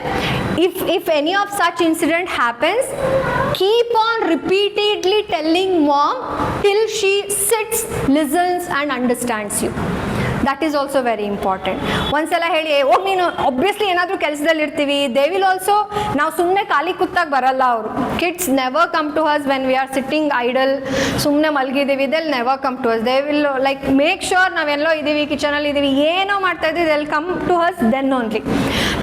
if any of such incident happens, keep on repeatedly telling mom till she sits, listens and understands you. That is also very important. ಒಂದ್ಸಲ ಹೇಳಿ ಹೋಗಿ ನೀನು obviously ಏನಾದರೂ ಕೆಲಸದಲ್ಲಿ ಇರ್ತೀವಿ, they will also, ನಾವು ಸುಮ್ಮನೆ ಖಾಲಿ ಕೂತಾಗ ಬರಲ್ಲ ಅವರು. Kids never come to us when we are sitting idle, ಸುಮ್ಮನೆ ಮಲಗಿದ್ದೀವಿ, they'll never come to us. They will like make sure ನಾವೆಲ್ಲೋ ಇದ್ದೀವಿ, ಕಿಚನಲ್ಲಿ ಇದ್ದೀವಿ, ಏನೋ ಮಾಡ್ತಾ ಇದ್ದೀವಿ, they will come to us then only.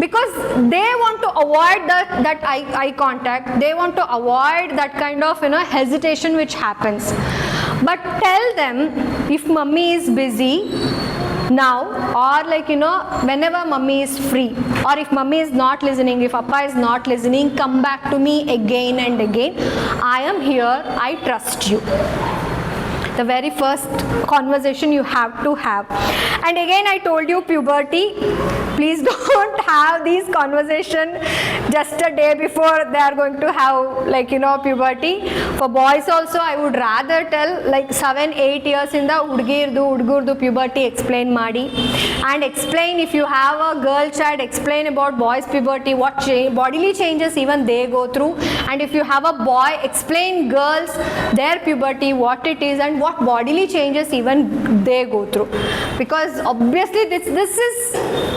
Because they want to avoid that eye contact, they want to avoid that kind of hesitation which happens. But tell them if mummy is busy now, or like whenever mummy is free, or if mummy is not listening, if appa is not listening, come back to me again and again. I am here, I trust you. The very first conversation you have to have. And again I told you, puberty, please don't have these conversation just a day before they are going to have puberty. For boys also I would rather tell like 7-8 years in the ಹುಡುಗರ್ದು puberty explain ಮಾಡಿ, and explain if you have a girl child, explain about boys puberty, what bodily changes even they go through, and if you have a boy, explain girls their puberty, what it is and what bodily changes even they go through. Because obviously this is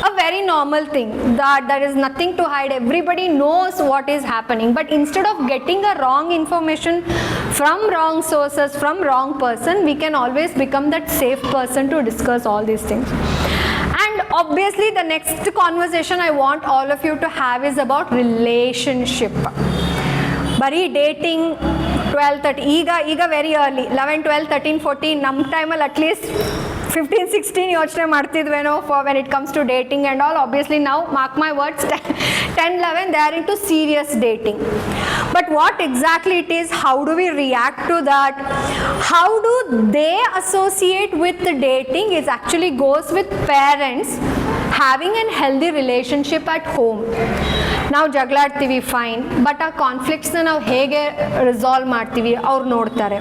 a very very normal thing, that there is nothing to hide, everybody knows what is happening. But instead of getting a wrong information from wrong sources, from wrong person, we can always become that safe person to discuss all these things. And obviously the next conversation I want all of you to have is about relationship. ಬರೀ dating 12-13 ಈಗ very early 11-12-13-14 ನಮ್ಮ ಟೈಮಲ್ಲಿ at least 15-16 ಯೋಚನೆ ಮಾಡ್ತಿದ್ವೇನೋ for when it comes to dating and all. Obviously ನಾವು mark my words 10-11 they are into serious dating. But what exactly it is, how do we react to that, how do they associate with the dating, is actually goes with parents having a healthy relationship at home. ನಾವು ಜಗಳಾಡ್ತೀವಿ fine, but ಆ ಕಾನ್ಫ್ಲಿಕ್ಟ್ಸ್ನ ನಾವು ಹೇಗೆ resolve ಮಾಡ್ತೀವಿ ಅವ್ರು ನೋಡ್ತಾರೆ.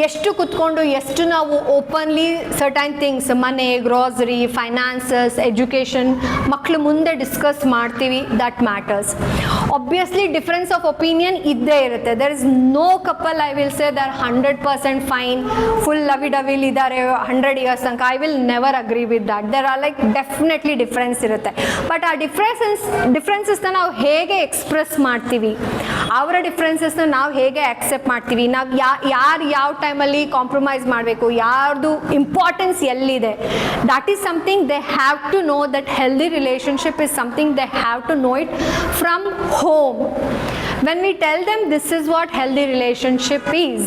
ಎಷ್ಟು ಕುತ್ಕೊಂಡು ಎಷ್ಟು ನಾವು ಓಪನ್ಲಿ ಸರ್ಟೈನ್ ಥಿಂಗ್ಸ್, ಮನೆ, ಗ್ರಾಸರಿ, ಫೈನಾನ್ಸಸ್, ಎಜುಕೇಷನ್, ಮಕ್ಕಳು ಮುಂದೆ ಡಿಸ್ಕಸ್ ಮಾಡ್ತೀವಿ, that matters. Obviously difference of opinion ಇದ್ದೇ ಇರುತ್ತೆ. There is no couple I will say they're 100% fine, full lovey dovey ಇದ್ದಾರೆ 100 years ತನಕ. I will never agree with that. There are like definitely difference ಇರುತ್ತೆ. But ಆ ಡಿಫ್ರೆನ್ಸಸ್ನ ನಾವು ಹೇಗೆ express ಮಾಡ್ತೀವಿ, ಅವರ ಡಿಫ್ರೆನ್ಸಸ್ನ ನಾವು ಹೇಗೆ ಆಕ್ಸೆಪ್ಟ್ ಮಾಡ್ತೀವಿ, ನಾವು ಯಾರು ಯಾವ ಟೈಮಲ್ಲಿ ಕಾಂಪ್ರಮೈಸ್ ಮಾಡಬೇಕು, ಯಾರ್ದು ಇಂಪಾರ್ಟೆನ್ಸ್ ಎಲ್ಲಿದೆ, that is something they have to know. That healthy relationship is something they have to know it from home. When we tell them this is what healthy relationship is,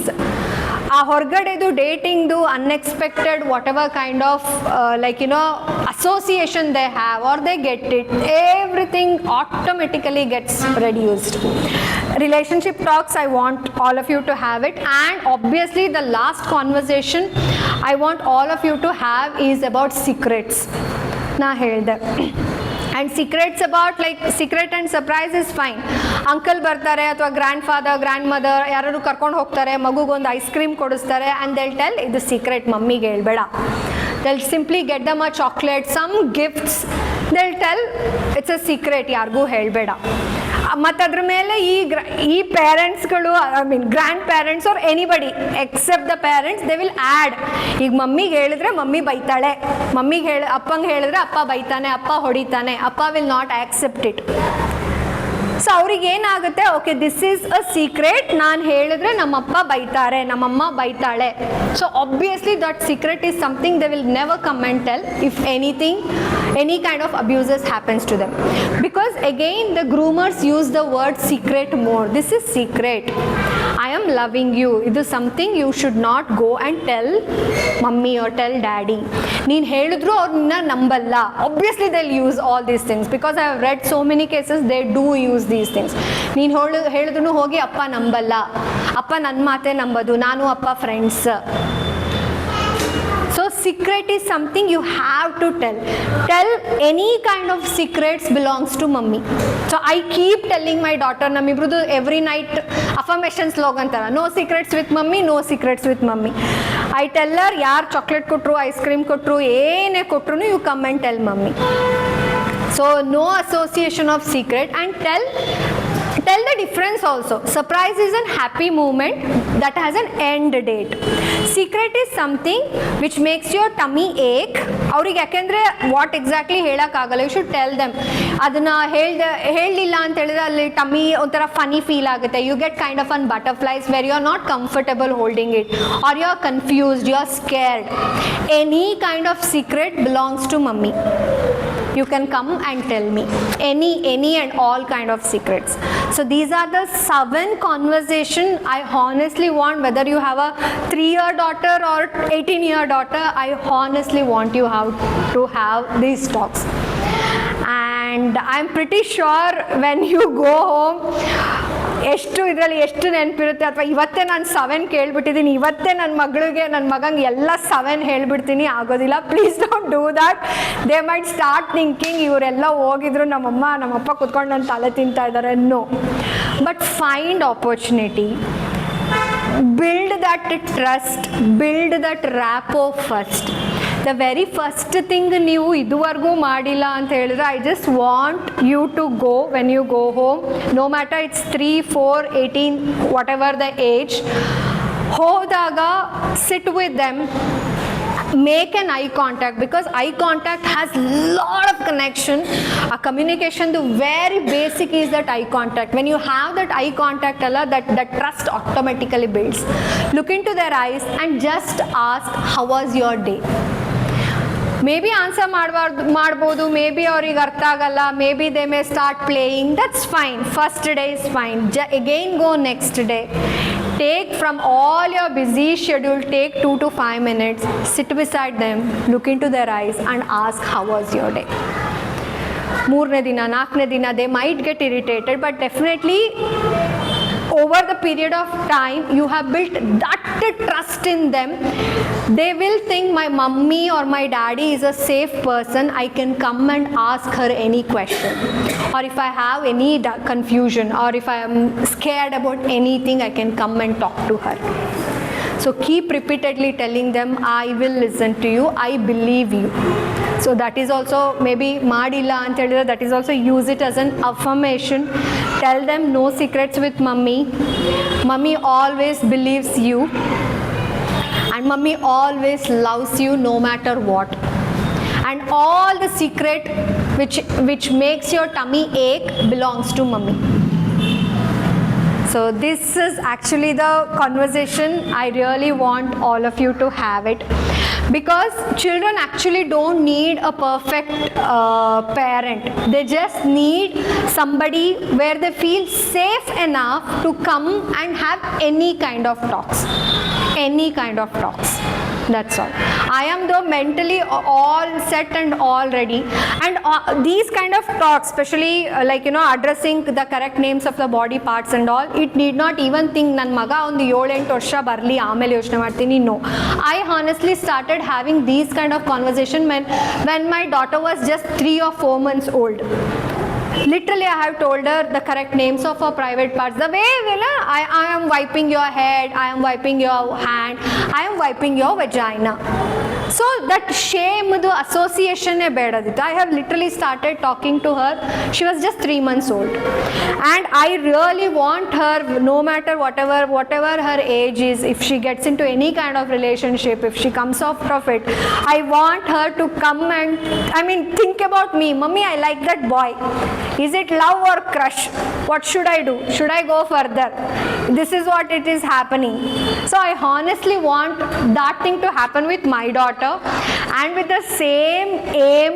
ಆ ಹೊರಗಡೆದು ಡೇಟಿಂಗ್ದು unexpected whatever kind of like association they have or they get it, everything automatically gets reduced. Relationship talks, I want all of you to have it. And obviously the last conversation I want all of you to have is about secrets. ನಾ ಹೇಳಿದೆ. And secrets about like secret and surprise is fine. Uncle ಬರ್ತಾರೆ ಅಥವಾ grandfather, grandmother ಯಾರು ಕರ್ಕೊಂಡು ಹೋಗ್ತಾರೆ, ಮಗುಗೊಂದು ice cream ಕೊಡಿಸ್ತಾರೆ, and they'll tell ಇದು ಸೀಕ್ರೆಟ್, ಮಮ್ಮಿಗೆ ಹೇಳ್ಬೇಡ. They'll simply get them a chocolate, some gifts, they'll tell it's a secret, ಯಾರಿಗೂ ಹೇಳಬೇಡ. ಮತ್ತು ಅದ್ರ ಮೇಲೆ ಈ ಪೇರೆಂಟ್ಸ್ಗಳು, I mean grandparents or anybody except the parents, they will add. ಈಗ ಮಮ್ಮಿಗೆ ಹೇಳಿದ್ರೆ ಮಮ್ಮಿ ಬೈತಾಳೆ, ಅಪ್ಪಂಗೆ ಹೇಳಿದ್ರೆ ಅಪ್ಪ ಬೈತಾನೆ, ಅಪ್ಪ ಹೊಡಿತಾನೆ, ಅಪ್ಪ will not accept it. So ಅವ್ರಿಗೆ ಏನಾಗುತ್ತೆ, okay this is a secret, ನಾನು ಹೇಳಿದ್ರೆ ನಮ್ಮಪ್ಪ ಬೈತಾರೆ, ನಮ್ಮಮ್ಮ ಬೈತಾಳೆ. So obviously that secret is something they will never come and tell if anything, any kind of abuses happens to them, because again the groomers use the word secret more. This is secret, I am loving you, it is something you should not go and tell mummy or tell daddy. ನೀನು ಹೇಳಿದ್ರು ಅವ್ರು ನಿನ್ನ ನಂಬಲ್ಲ. Obviously they'll use all these things, because I have read so many cases they do use these things. ನೀನು ಹೇಳಿದ್ರು ಹೋಗಿ ಅಪ್ಪ ನಂಬಲ್ಲ, ಅಪ್ಪ ನನ್ನ ಮಾತೇ ನಂಬೋದು, ನಾನು ಅಪ್ಪ friends. So secret is something you have to tell. Tell any kind of secrets belongs to mummy. So I keep telling my daughter, namibrudu every night affirmation slogan tara, no secrets with mummy, no secrets with mummy. I tell her, yaar chocolate kotru, ice cream kotru, ene kotru, you come and tell mummy. So no association of secret, and tell the difference also. Surprise is a happy moment that has an end date. Secret is something which makes your tummy ache. ಅವ್ರಿಗೆ ಯಾಕೆಂದರೆ what exactly ಹೇಳೋಕ್ಕಾಗಲ್ಲ, you should tell them. ಅದನ್ನು ಹೇಳಲಿಲ್ಲ ಅಂತ ಹೇಳಿದ್ರೆ ಅಲ್ಲಿ tummy ಒಂಥರ funny feel ಆಗುತ್ತೆ. You get kind of an butterflies where you are not comfortable holding it, or you are confused, you are scared. Any kind of secret belongs to mummy. You can come and tell me any and all kind of secrets. So these are the 7 conversation I honestly want, whether you have a 3-year daughter or 18-year daughter, I honestly want you to have these talks. And I'm pretty sure when you go home, ಇದರಲ್ಲಿ ಎಷ್ಟು ನೆನಪಿರುತ್ತೆ, ಅಥವಾ ಇವತ್ತೇ ನಾನು 7 ಕೇಳ್ಬಿಟ್ಟಿದ್ದೀನಿ, ಇವತ್ತೇ ನನ್ನ ಮಗಂಗೆ ಎಲ್ಲ 7 ಹೇಳ್ಬಿಡ್ತೀನಿ, ಆಗೋದಿಲ್ಲ. Please don't do that. They might start thinking ಇವರೆಲ್ಲ ಹೋಗಿದ್ರು, ನಮ್ಮಪ್ಪ ಕೂತ್ಕೊಂಡು ನನ್ನ ತಲೆ ತಿಂತಾ ಇದ್ದಾರೆ. No, but find opportunity, build that trust, build that rapport first. The very first thing ನೀವು ಇದುವರೆಗೂ ಮಾಡಿಲ್ಲ ಅಂತ ಹೇಳಿದ್ರೆ, I just want you to go, when you go home, no matter it's 3, 4, 18, whatever the age, ಹೋದಾಗ sit with them, make an eye contact, because eye contact has lot of connection. A communication, the very basic is that eye contact. When you have that eye contact, that trust automatically builds. Look into their eyes and just ask, how was your day? Maybe answer ಮಾಡ್ಬೋದು, maybe ಅವ್ರಿಗೆ ಅರ್ಥ ಆಗಲ್ಲ, maybe they may start playing, that's fine. First day is fine. Again go next day. Take from all your busy schedule, take 2 to 5 minutes, sit beside them, look into their eyes and ask, how was your day? ಮೂರನೇ ದಿನ, ನಾಲ್ಕನೇ ದಿನ, they might get irritated, but definitely over the period of time you have built that trust in them. They will think my mummy or my daddy is a safe person, I can come and ask her any question, or if I have any confusion, or if I am scared about anything, I can come and talk to her. So keep repeatedly telling them, I will listen to you, I believe you. So that is also, maybe madilla anta helidre, that is also, use it as an affirmation. Tell them, no secrets with mummy. Mummy always believes you, and mummy always loves you no matter what. And all the secret which makes your tummy ache belongs to mummy. So this is actually the conversation I really want all of you to have it, because children actually don't need a perfect parent. They just need somebody where they feel safe enough to come and have any kind of talks. Any kind of talks. That's all. I am though mentally all set and all ready, and these kind of talks, especially addressing the correct names of the body parts and all, it need not even think nan maga ಒಂದು 7-8 ವರ್ಷ ಬರಲಿ ಆಮೇಲೆ ಯೋಚನೆ ಮಾಡ್ತೀನಿ. No, I honestly started having these kind of conversation when my daughter was just 3 or 4 months old. Literally I have told her the correct names of her private parts. The way I am wiping your head, I am wiping your hand, I am wiping your vagina. So that shame, the association e bedadittu. I have literally started talking to her. She was just 3 months old, and I really want her, no matter whatever her age is, if she gets into any kind of relationship, if she comes out of it, I want her to come and think about me. Mummy, I like that boy. Is it love or crush? What should I do? Should I go further? This is what it is happening. So I honestly want that thing to happen with my daughter, and with the same aim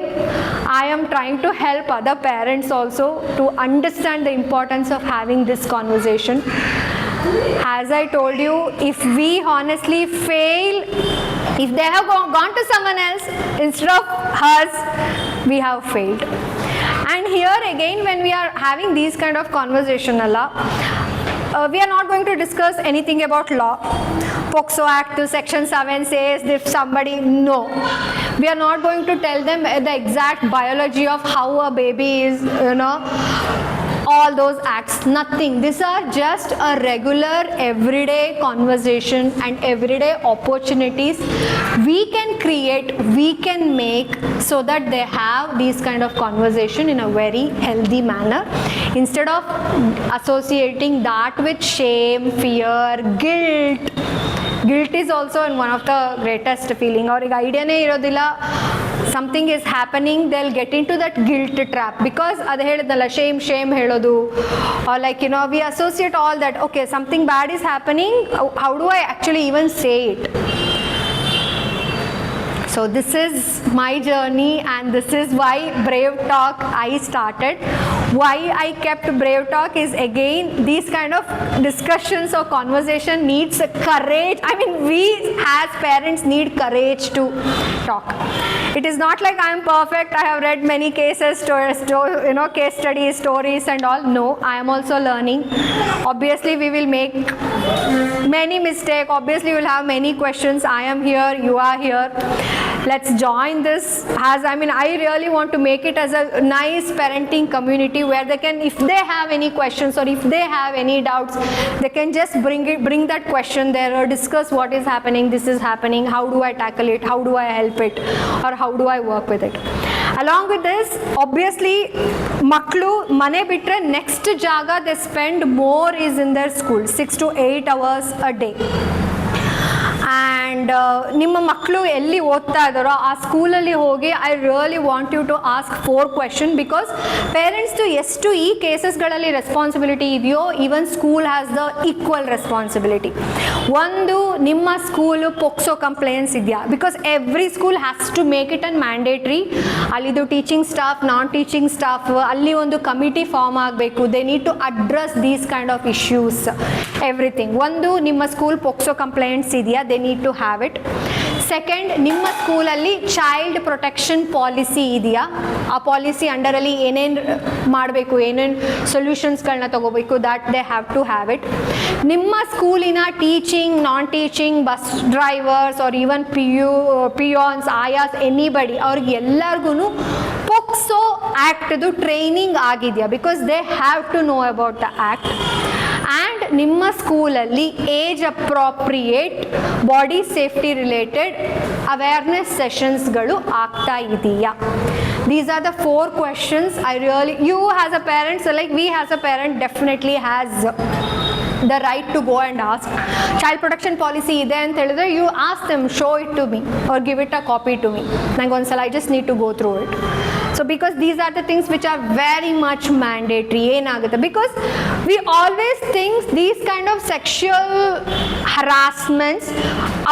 I am trying to help other parents also to understand the importance of having this conversation. As I told you, if we honestly fail, if they have gone to someone else instead of us, we have failed. And here again, when we are having these kind of conversation, we are not going to discuss anything about law. POCSO Act Section 7 says if somebody, no. We are not going to tell them the exact biology of how a baby is, all those acts, nothing. These are just a regular everyday conversation and everyday opportunities we can create, we can make, so that they have these kind of conversation in a very healthy manner, instead of associating that with shame, fear, guilt. Guilt is also one of the greatest feeling. Aurige idea ne irodilla, something is happening, they'll get into that guilt trap, because adu helidnalla, shame helodu, or we associate all that. Okay, something bad is happening, how do I actually even say it? So this is my journey, and this is why BraveTalk I started. Why I kept BraveTalk is, again, these kind of discussions or conversation needs courage. We as parents need courage to talk. It is not like I am perfect. I have read many cases, case studies, stories and all. No, I am also learning. Obviously we will make many mistakes. Obviously we will have many questions. I am here, you are here. Let's join this. I really want to make it as a nice parenting community where they can, if they have any questions or if they have any doubts, they can just bring that question there, or discuss what is happening, this is happening, how do I tackle it, how do I help it, or how do I work with it. Along with this, obviously maklu mane bitre next jaga they spend more is in their school, 6 to 8 hours a day. And and ನಿಮ್ಮ ಮಕ್ಕಳು ಎಲ್ಲಿ ಓದ್ತಾ ಇದ್ದಾರೋ ಆ ಸ್ಕೂಲಲ್ಲಿ ಹೋಗಿ I really want you to ask 4 question, because ಪೇರೆಂಟ್ಸ್ದು ಎಷ್ಟು ಈ ಕೇಸಸ್ಗಳಲ್ಲಿ ರೆಸ್ಪಾನ್ಸಿಬಿಲಿಟಿ ಇದೆಯೋ even school has the equal responsibility. ಒಂದು, ನಿಮ್ಮ ಸ್ಕೂಲು ಪೋಕ್ಸೋ ಕಂಪ್ಲೇಂಟ್ಸ್ ಇದೆಯಾ? Because every school has to make it an mandatory. ಅಲ್ಲಿದು teaching staff, non teaching staff, ಅಲ್ಲಿ ಒಂದು ಕಮಿಟಿ ಫಾರ್ಮ್ ಆಗಬೇಕು. They need to address these kind of issues, everything. ಒಂದು, ನಿಮ್ಮ school POCSO complaints ಇದೆಯಾ? They need to have it. Second, ನಿಮ್ಮ ಸ್ಕೂಲಲ್ಲಿ child protection policy ಇದೆಯಾ? ಆ ಪಾಲಿಸಿ ಅಂಡರಲ್ಲಿ ಏನೇನು ಮಾಡಬೇಕು, ಏನೇನು ಸೊಲ್ಯೂಷನ್ಸ್ಗಳನ್ನ ತಗೋಬೇಕು, that they have to have it. ನಿಮ್ಮ ಸ್ಕೂಲಿನ teaching, non teaching, bus drivers or even peons, ayahs, anybody, ಅವ್ರಿಗೆಲ್ಲರಿಗೂ ಪೋಕ್ಸೋ ಆ್ಯಕ್ಟ್ದು ಟ್ರೈನಿಂಗ್ ಆಗಿದೆಯಾ? Because they have to know about the act. And ನಿಮ್ಮ ಸ್ಕೂಲಲ್ಲಿ age appropriate body safety related awareness ಸೆಷನ್ಸ್ಗಳು ಆಗ್ತಾ ಇದೆಯಾ? These are the 4 questions I really, you as a parent, so like we as a parent definitely has the right to go and ask. Child protection policy ಇದೆ ಅಂತ ಹೇಳಿದ್ರೆ you ask them, show it to me or give it a copy to me. ನಂಗೆ ಒಂದ್ಸಲ I just need to go through it. So because these are the things which are very much mandatory. ಏನಾಗುತ್ತೆ, because we always think these kind of sexual harassments,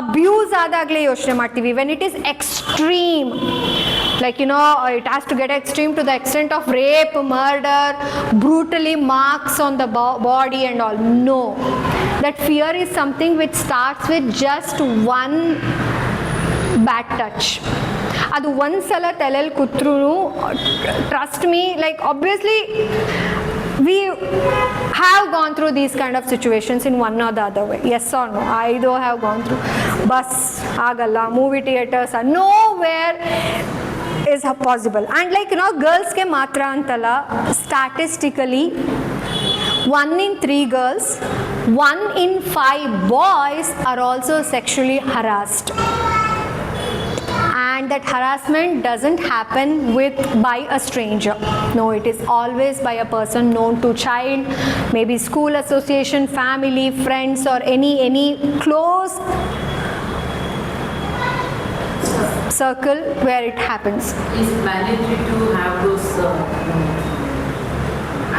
abuse ಆದಾಗಲೇ ಯೋಚನೆ ಮಾಡ್ತೀವಿ. When it is extreme, like you know, it has to get extreme to the extent of rape, murder, brutally marks on the body and all. No, that fear is something which starts with just one bad touch. ಅದು ಒಂದ್ಸಲ ತಲೆಯಲ್ಲಿ ಕೂತ್ರೂ, trust me, like obviously we have gone through these kind of situations in one or the other way. Yes or no? I do have gone through. Bus agalla, movie theaters, nowhere is possible. And like you know, girls ke matra antala, statistically 1 in 3 girls, 1 in 5 boys are also sexually harassed. And that harassment doesn't happen by a stranger. No, it is always by a person known to child, maybe school association, family, friends, or any close circle where it happens. Is it mandatory to have those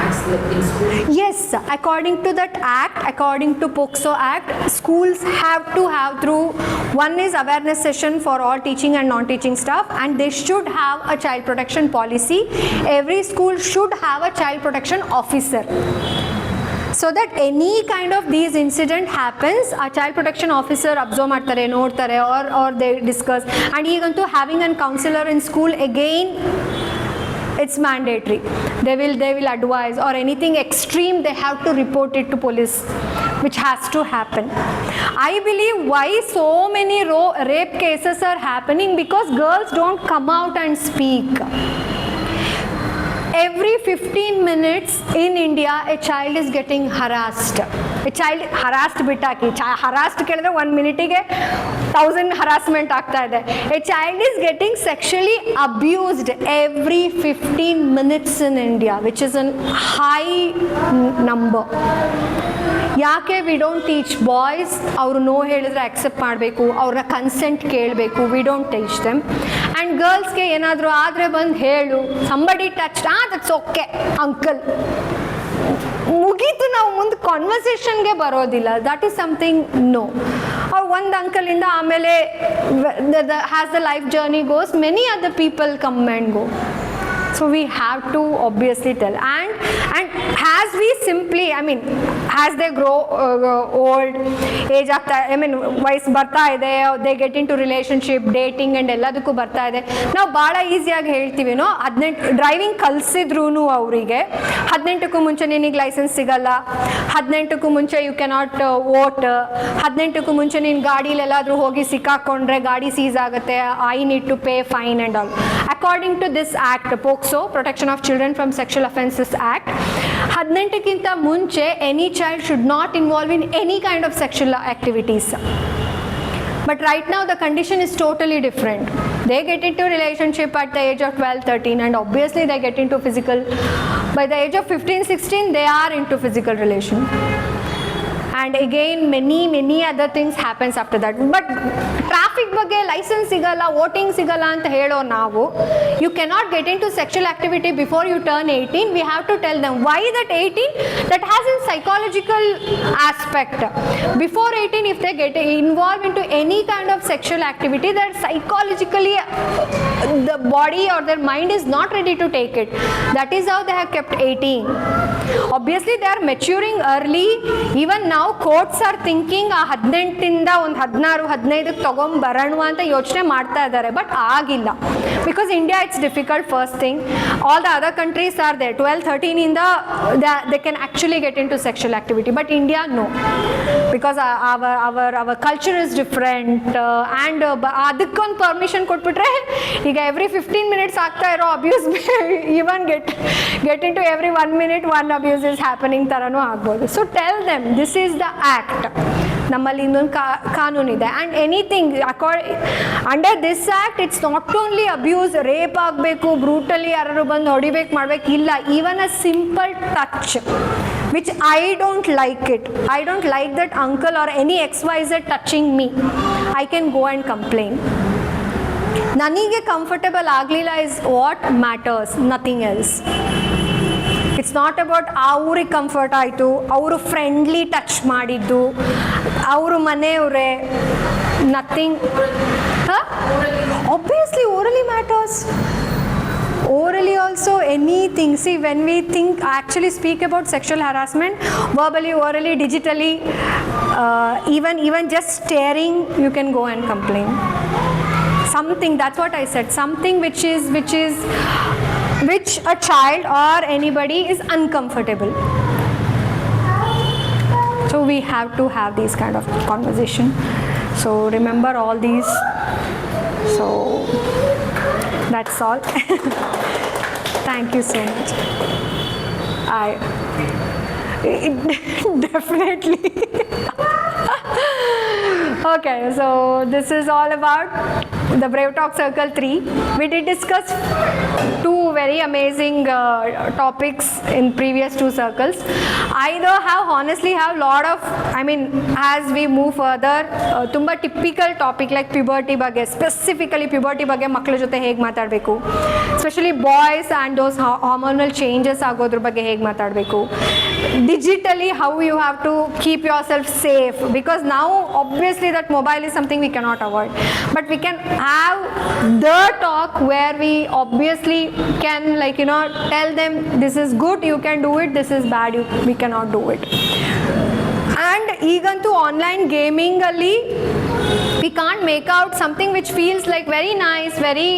acts in school? Yes, according to that act, according to POCSO Act, schools have to have through, one is awareness session for all teaching and non-teaching staff, and they should have a child protection policy. Every school should have a child protection officer, so that any kind of these incident happens, a child protection officer observe ಮಾಡ್ತಾರೆ, ನೋಡ್ತಾರೆ, or they discuss. And ಈಗಂತೂ having a counselor in school, again it's mandatory. They will advise, or anything extreme they have to report it to police, which has to happen. I believe why so many rape cases are happening, because girls don't come out and speak. Every 15 minutes in India a child is getting harassed. A child harassed bitaki, harassed kelidre 1 minute ge 1000 harassment ಆಗ್ತಾ ಇದೆ. A child is getting sexually abused every 15 minutes in India, which is a high number. ಯಾಕೆ we don't teach boys? ಅವರು no ಹೇಳಿದ್ರೆ accept ಮಾಡಬೇಕು, ಅವ್ರ consent ಕೇಳಬೇಕು. We don't teach them. And ಗರ್ಲ್ಸ್ಗೆ ಏನಾದರೂ ಆದರೆ ಬಂದು ಹೇಳು, somebody touch, that's okay uncle, ಮುಗೀತು. ನಾವು ಮುಂದೆ ಕಾನ್ವರ್ಸೇಷನ್ಗೆ ಬರೋದಿಲ್ಲ. That is something no. ಅವ್ರು ಒಂದು ಅಂಕಲಿಂದ ಆಮೇಲೆ has the life journey goes, many other people come and go. So we have to obviously tell, and as we simply, I mean, as they grow old, age ಆಗ್ತಾ, I mean ವಯಸ್ಸು ಬರ್ತಾ ಇದೆ, they get into relationship, dating and ಎಲ್ಲದಕ್ಕೂ ಬರ್ತಾ ಇದೆ. ನಾವು ಭಾಳ ಈಸಿಯಾಗಿ ಹೇಳ್ತೀವಿ, ನೋ 18 ಡ್ರೈವಿಂಗ್ ಕಲಿಸಿದ್ರೂ ಅವರಿಗೆ 18ಕ್ಕೂ ಮುಂಚೆ ನಿನಗೆ ಲೈಸೆನ್ಸ್ ಸಿಗಲ್ಲ, 18ಕ್ಕೂ ಮುಂಚೆ ಯು ಕೆನಾಟ್ ವೋಟ್, 18ಕ್ಕೂ ಮುಂಚೆ ನೀನು ಗಾಡೀಲಿ ಎಲ್ಲಾದರೂ ಹೋಗಿ ಸಿಕ್ಕಾಕೊಂಡ್ರೆ ಗಾಡಿ ಸೀಸ್ ಆಗುತ್ತೆ, I need to pay fine and all. According to this act, POCSO, Protection of Children from Sexual Offences Act, 18ಕ್ಕಿಂತ ಮುಂಚೆ any child should not involve in any kind of sexual activities. But right now the condition is totally different. They get into relationship at the age of 12, 13, and obviously they get into physical. By the age of 15, 16, they are into physical relation. and again many other things happens after that. But traffic ಬಗ್ಗೆ licence ಸಿಗಲ್ಲ, voting ಸಿಗಲ್ಲ ಅಂತ ಹೇಳೋ ನಾವು, you cannot get into sexual activity before you turn 18. We have to tell them why that 18, that has a psychological aspect. Before 18, if they get involved into any kind of sexual activity, that psychologically the body or their mind is not ready to take it. That is how they have kept 18. Obviously they are maturing early. Even now courts are thinking ಆ 18ಇಂದ ಒಂದು 16-15 ತಗೊಂಬರೋಣ ಅಂತ ಯೋಚನೆ ಮಾಡ್ತಾ ಇದ್ದಾರೆ, but ಆಗಿಲ್ಲ. Because India it's difficult first thing. All the other countries are there 12-13 ಇಂದ they can actually get into sexual activity, but India no, because our culture is different, and ಅದಕ್ಕೊಂದು permission ಕೊಟ್ಬಿಟ್ರೆ ಈಗ ಎವ್ರಿ 15 minutes ಆಗ್ತಾ ಇರೋ abuse even get into every 1 minute one abuse is happening ತರನೂ ಆಗ್ಬೋದು. So tell them this is the act, ನಮ್ಮಲ್ಲಿ ಇನ್ನೊಂದು ಕಾನೂನಿದೆ, and anything under this act it's not only abuse, rape ಆಗಬೇಕು, ಬ್ರೂಟಲಿ ಯಾರು ಬಂದು ಹೊಡಿಬೇಕು ಮಾಡಬೇಕು, ಇಲ್ಲ, even a simple touch which I don't like it. I don't like that uncle or any XYZ touching me. I can go and complain. ನನಗೆ comfortable ಆಗಲಿಲ್ಲ is what matters, nothing else. It's not about ಅವ್ರಿಗೆ comfort ಆಯಿತು, ಅವರು friendly touch ಮಾಡಿದ್ದು, ಅವರು ಮನೆಯವರೇ, nothing. Obviously orally matters. Orally also, anything. See, when we actually speak about sexual harassment, verbally, orally, digitally, even just staring, you can go and complain. Something, that's what I said, something which a child or anybody is uncomfortable. So we have to have these kind of conversation. So remember all these. So that's all. Thank you so much. Definitely. Okay, so this is all about the BraveTalk Circle 3. We did discuss two very amazing topics in previous two circles. I though honestly have lot of, as we move further, tumba typical topic like puberty ಬಗ್ಗೆ, specifically puberty ಬಗ್ಗೆ ಮಕ್ಕಳ ಜೊತೆ ಹೇಗೆ ಮಾತಾಡಬೇಕು, especially boys and those hormonal changes ಆಗೋದ್ರ ಬಗ್ಗೆ ಹೇಗೆ ಮಾತಾಡಬೇಕು, digitally how you have to keep yourself safe, because now obviously that mobile is something we cannot avoid, but we can have the talk where we obviously can tell them this is good, you can do it, this is bad, we cannot do it. And ಈಗಂತೂ online gaming ಅಲ್ಲಿ we can't make out something which feels like very nice, very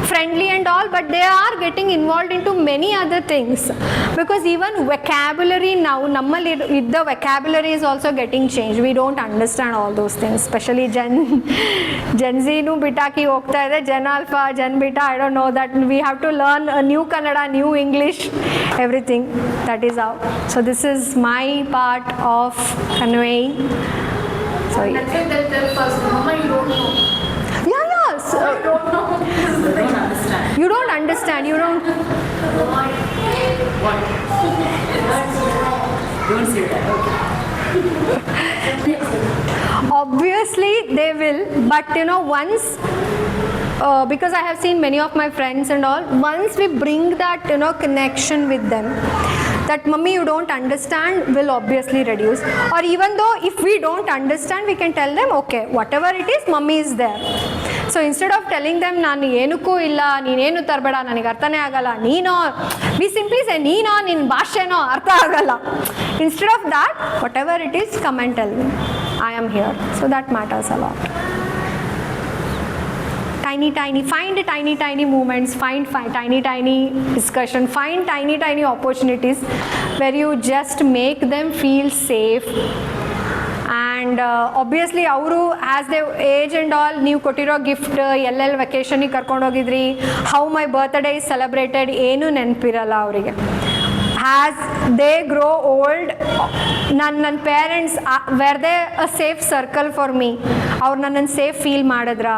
friendly and all, but they are getting involved into many other things, because even vocabulary now, nammalli the vocabulary is also getting changed. We don't understand all those things, especially Gen Z nu bitaki hogta ide, Gen Alpha, Gen Beta, I don't know, that we have to learn a new Kannada, new English, everything. That is how. So this is my part of conveying. So that's why they'll tell first, Mama, you don't know. Yeah. So, I don't know. They don't understand. You don't understand. You don't. What? Don't say that. Okay. Obviously they will, but once because I have seen many of my friends and all, once we bring that connection with them, that mummy you don't understand will obviously reduce. Or even though if we don't understand, we can tell them okay, whatever it is, mummy is there. So instead of telling them ನಾನು ಏನಕ್ಕೂ ಇಲ್ಲ, ನೀನೇನು ತರಬೇಡ, ನನಗೆ ಅರ್ಥನೇ ಆಗಲ್ಲ, ನೀನೋ, we simply say ನೀನೋ, ನಿನ್ನ ಭಾಷೆನೋ ಅರ್ಥ ಆಗಲ್ಲ. Instead of that, whatever it is, come and tell me, I am here. So that matters a lot. Find tiny moments, find tiny discussion, find tiny opportunities where you just make them feel safe. And obviously ಅವರು as they age and all, ನೀವು ಕೊಟ್ಟಿರೋ gift, ಎಲ್ಲೆಲ್ಲಿ ವೆಕೇಷನಿಗೆ ಕರ್ಕೊಂಡು ಹೋಗಿದ್ರಿ, how my birthday is celebrated, ಏನೂ ನೆನಪಿರಲ್ಲ ಅವರಿಗೆ. As they grow old, ನನ್ನ parents where they a safe circle for me, ಅವ್ರು ನನ್ನನ್ನು ಸೇಫ್ ಫೀಲ್ ಮಾಡಿದ್ರ,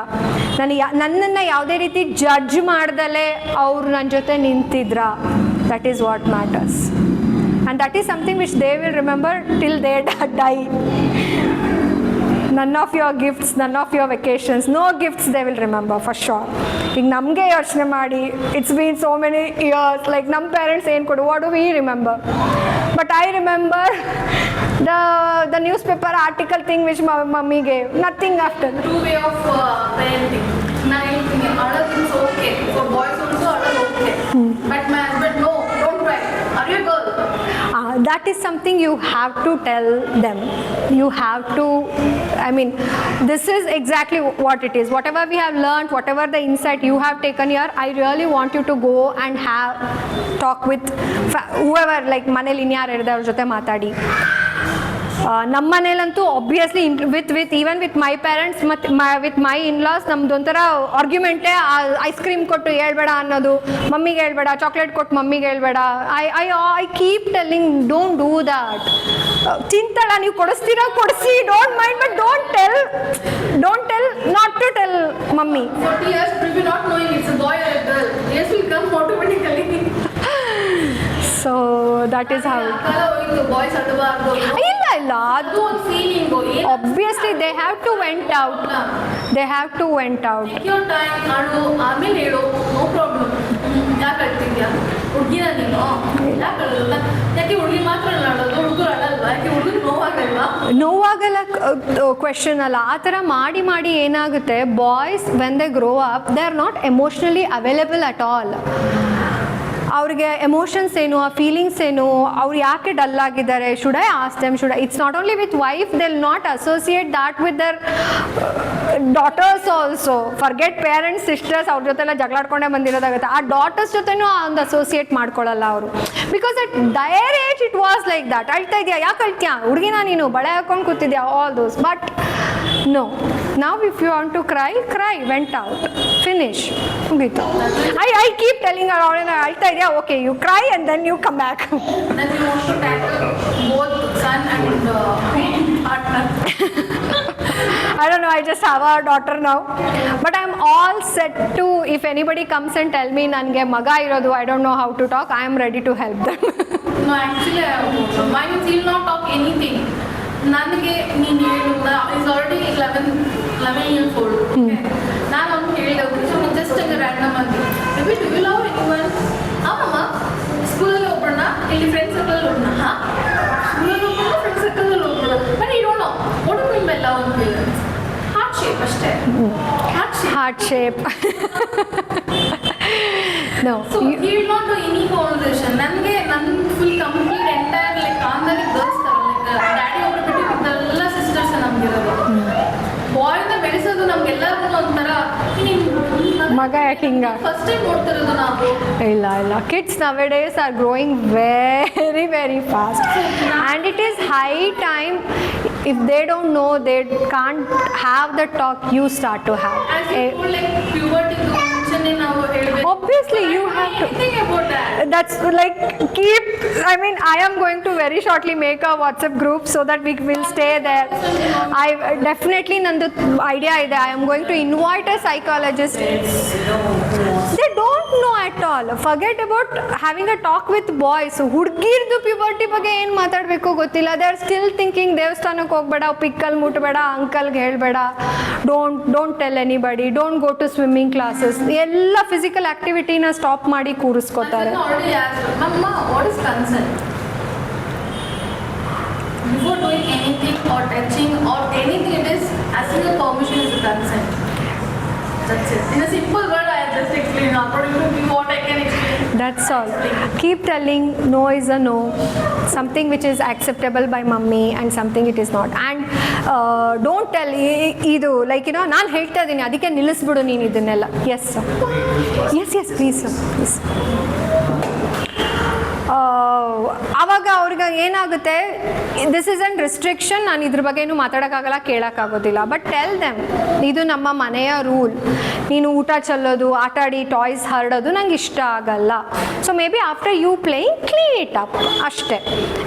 ನನ್ನನ್ನು ಯಾವುದೇ ರೀತಿ ಜಡ್ಜ್ ಮಾಡ್ದಲೇ ಅವ್ರು ನನ್ನ ಜೊತೆ ನಿಂತಿದ್ರ, that is what matters. and that is something which they will remember till they die. None of your gifts, none of your vacations, no gifts they will remember for sure. ಈಗ ನಮಗೆ ಯೋಚನೆ ಮಾಡಿ, it's been so many years, like ನಮ್ಮ parents ಏನು ಕೊಡು, what do we remember? But I remember the newspaper article thing which mummy gave, nothing after. Two way of parenting. ನಾನು ಹೇಳ್ತೀನಿ, ಅಳೋದು it's okay, for boys also ಅಳೋದು okay, but my husband no, don't cry, are you girl? That is something you have to tell them. You have to, I mean, this is exactly what it is. Whatever we have learned, whatever the insight you have taken here, I really want you to go and have talk with whoever, like maneli inyar irdavರ ಜೊತೆ ಮಾತಾಡಿ. ನಮ್ಮ ಮನೇಲಂತೂ obviously with even with my parents ಮತ್ತು with my in-laws ನಮ್ದೊಂಥರ ಆರ್ಗ್ಯುಮೆಂಟೇ ice cream ಕೊಟ್ಟು ಹೇಳ್ಬೇಡ ಅನ್ನೋದು, ಮಮ್ಮಿಗೆ ಹೇಳ್ಬೇಡ, ಚಾಕ್ಲೇಟ್ ಕೊಟ್ಟು ಮಮ್ಮಿಗೆ ಹೇಳ್ಬೇಡ. I keep telling don't do that. ತಿಂತಾಳ, ನೀವು ಕೊಡಿಸ್ತೀರಾ ಕೊಡಿಸಿ, don't mind, but don't tell not to tell mummy. 40 years will be not knowing it's a boy or a girl. Yes will come automatically. So that is how. Boys ಅಳಬಾರ್ದು, ಇಲ್ಲ ಅದು ಒಂದು feeling. Obviously they have to vent out. Your time, ಅಳು, ಆಮೇಲೆ ಹೇಳು, no problem. ಯಾಕೆ ಅಳ್ತಿದ್ಯಾ, ಹುಡುಗಿನ ನೀನು, ಯಾಕೆ ಅಳಲ್ಲ? ಯಾಕೆ ಹುಡುಗಿ ಮಾತ್ರ ಅಳೋದು, ಹುಡುಗರು ಅಳಲ್ವಾ? ಯಾಕೆ ಹುಡುಗರು ನೋವಾಗಲ್ಲ ಕ್ವೆಶನ್ ಅಲ್ಲ, ಆ ಥರ ಮಾಡಿ ಏನಾಗುತ್ತೆ, boys when they grow up they are not emotionally available at all. ಅವ್ರಿಗೆ ಎಮೋಷನ್ಸ್ ಏನು, ಆ ಫೀಲಿಂಗ್ಸ್ ಏನು, ಅವ್ರು ಯಾಕೆ ಡಲ್ ಆಗಿದ್ದಾರೆ, should I ask them, it's not only with wife, they will not associate that with their daughters also. Forget parents, sisters, ಅವ್ರ ಜೊತೆಲ್ಲ ಜಗಳಾಡ್ಕೊಂಡೇ ಬಂದಿರೋದಾಗುತ್ತೆ. ಆ daughters ಜೊತೆನೂ ಒಂದು ಅಸೋಸಿಯೇಟ್ ಮಾಡ್ಕೊಳ್ಳಲ್ಲ ಅವರು, because at their age it was like that. ಅಳ್ತಾ ಇದೆಯಾ, ಯಾಕೆ ಅಳ್ತೀಯಾ, ಹುಡುಗಿನ ನೀನು ಬಳೆ ಹಾಕೊಂಡು ಕೂತಿದ್ಯಾ, all those. But no, now if you want to cry, went out, finish, ಮುಗೀತು. I keep telling her, ಅಳ್ತಾ ಇದೆಯಾ, okay, you cry and then you come back. Then you want to tackle both son and partner. I don't know, I just have a daughter now, but I'm all set to, if anybody comes and tell me ನನಗೆ ಮಗ ಇರೋದು, I don't know how to talk, I am ready to help them. No, actually mine will not talk anything. ನನಗೆ ನೀನು ಹೇಳಿದ is already 11 years old. ನಾನು ಅವ್ನು ಹೇಳಿದೆ, so just ಹಂಗೆ ರ್ಯಾಂಡಮ್ ಆಗಿ, maybe do you love anyone? ಅಮ್ಮಮ್ಮ ಸ್ಕೂಲಲ್ಲಿ ಹೋಗ್ಬಿಡೋಣ, ಇಲ್ಲಿ ಫ್ರೆಂಡ್ಸ್ ಸರ್ಕಲಲ್ಲಿ ಹೋಗೋಣ. ಹಾಂ, ಸ್ಕೂಲಲ್ಲಿ ಹೋಗೋಣ, ಫ್ರೆಂಡ್ಸ್ ಸರ್ಕಲಲ್ಲಿ ಹೋಗ್ಬಿಡೋಣ, ಬಟ್ ಈ ಡೋಂಟ್ ನೋ ವಾಟ್ ಡು ನಿಮ್ಮೆಲ್ಲ ಒಂದು ಫೀಲಿಂಗ್ಸ್. ಹಾರ್ಟ್ ಶೇಪ್ ಅಷ್ಟೇ, heart shape. No, so you will not do any conversation. ನನಗೆ ನನ್ನ ಫುಲ್ ಕಂಪ್ಲೀಟ್ ಎಂಟೈರ್ ಲೈಕ್ ಆಂಧ್ರದಲ್ಲಿ ಗರ್ಲ್ಸ್ ಥರ, ಲೈಕ್ ಡ್ಯಾಡಿ ಒಬ್ಬರು ಬಿಟ್ಟು ಎಲ್ಲ ಸಿಸ್ಟರ್ಸ್ ನಮಗಿರೋದು. ಬಾಯ್ನ ಬೆಳೆಸೋದು ನಮ್ಗೆಲ್ಲರಿಗೂ ಒಂಥರ ಮಗ ಯಾಕೆ ಹಿಂಗ ಫಸ್ಟ್ ಟೈಮ್ ನೋಡ್ತಿರೋದು ನಾವು. ಇಲ್ಲ, kids nowadays are growing very very fast, and it is high time. If they don't know, they can't have the talk, you start to have. As you told, like puberty mention ನಾವು ಹೇಳಬೇಕು. Obviously you have to think about that. That's like I mean, I am going to very shortly make a WhatsApp group so that we will stay there. I definitely nandu idea ide, I am going to invite a psychologist. They don't know at all. Forget about having a talk with boys. ಹುಡುಗಿರ್ದು puberty ಬಗ್ಗೆ ಏನು ಮಾತಾಡಬೇಕು ಗೊತ್ತಿಲ್ಲ. They are still thinking ದೇವಸ್ಥಾನಕ್ಕೆ ಹೋಗ್ಬೇಡ, pickle ಮುಟ್ಬೇಡ, ಅಂಕಲ್ಗೆ ಹೇಳಬೇಡ, don't tell anybody, don't go to swimming classes, ಎಲ್ಲ ಫಿಸಿಕಲ್ ಆಕ್ಟಿವಿಟಿನ ಸ್ಟಾಪ್ ಮಾಡಿ ಕೂರಿಸ್ಕೋತಾರೆ. What is consent? Before doing anything or touching or anything, it is asking a permission is a consent. That's it. In a simple word, I just explained. According to me, what I can explain. That's all. Keep telling no is a no, something which is acceptable by mummy and something it is not. And don't tell idu like ನಾನು ಹೇಳ್ತಾ ಇದ್ದೀನಿ ಅದಕ್ಕೆ ನಿಲ್ಲಿಸ್ಬಿಡು ನೀನು ಇದನ್ನೆಲ್ಲ. Yes sir. Yes please sir, please. ಆವಾಗ ಅವ್ರಿಗೆ ಏನಾಗುತ್ತೆ, this is an restriction, ನಾನು ಇದ್ರ ಬಗ್ಗೆ ಏನು ಮಾತಾಡೋಕ್ಕಾಗಲ್ಲ, ಕೇಳೋಕ್ಕಾಗೋದಿಲ್ಲ. ಬಟ್ ಟೆಲ್ ದೆಮ್, ಇದು ನಮ್ಮ ಮನೆಯ ರೂಲ್, ನೀನು ಊಟ ಚೆಲ್ಲೋದು, ಆಟಾಡಿ ಟಾಯ್ಸ್ ಹರಡೋದು ನಂಗೆ ಇಷ್ಟ ಆಗಲ್ಲ. So maybe after you playing clean it up ಅಷ್ಟೇ.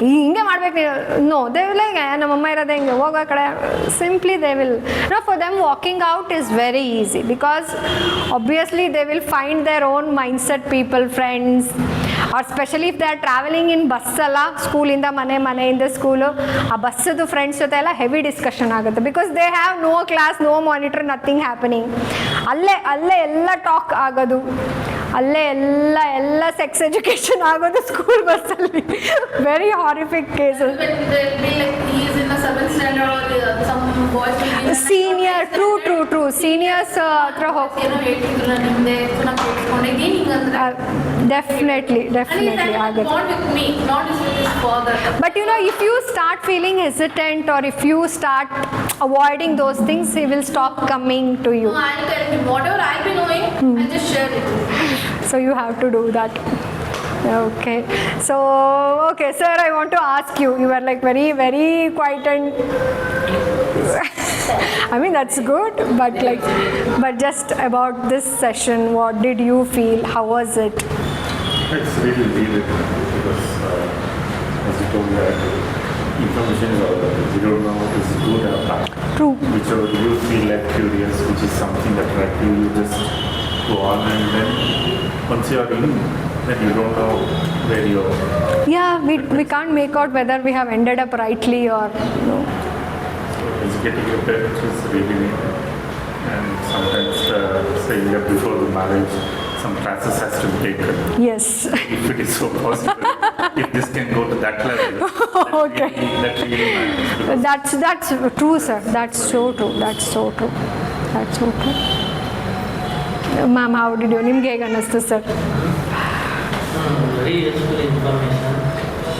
ಹಿಂಗೆ ಮಾಡ್ಬೇಕು ನೋ, ದೇ ವಿಲ್ ಲೈಕ್ ನಮ್ಮಮ್ಮ ಇರೋದೇ ಹಿಂಗೆ ಹೋಗೋ ಕಡೆ, simply they will know. For them walking out is very easy because obviously they will find their own mindset people, friends. or especially if they are traveling in bus alla school inda ಮನೆಯಿಂದ school ಆ ಬಸ್ಸದು friends ಜೊತೆ ಎಲ್ಲ heavy discussion ಆಗುತ್ತೆ because they have no class no monitor nothing happening ಅಲ್ಲೇ ಎಲ್ಲ talk ಆಗೋದು ಅಲ್ಲೇ ಎಲ್ಲ ಸೆಕ್ಸ್ ಎಜುಕೇಶನ್ ಆಗೋದು ಸ್ಕೂಲ್ ಬಸ್ಸಲ್ಲಿ very horrific cases senior through seniors ಹತ್ರ ಹೋಗ್ತಾರೆ ಡೆಫಿನೆಟ್ಲಿ ಆಗುತ್ತೆ but you know if you start feeling hesitant or if you start avoiding those things he will stop coming to you. No, I'll tell him whatever I'll be knowing, I'll just share it. So you have to do that. Okay. So, okay, sir, I want to ask you. You were like very, very quiet and I mean that's good, but just about this session, what did you feel? How was it? It's really needed because as you told that information is out there. You don't know what is good or bad. True. Whichever you feel like curious, which is something attractive, you just go on, and then once you are in, then you don't know where you are. Yeah, we can't make out whether we have ended up rightly or no. So educating your parents is really needed. And sometimes saying that before the marriage, some classes has to be taken. Yes. If it is so possible, if this can go to that level, Okay. that really matters. That's true, sir. That's so true. Ma'am, how did you? ನಿಮ್ಗೆ ಹೇಗೆ ಅನ್ನಿಸ್ತು sir? Very useful information.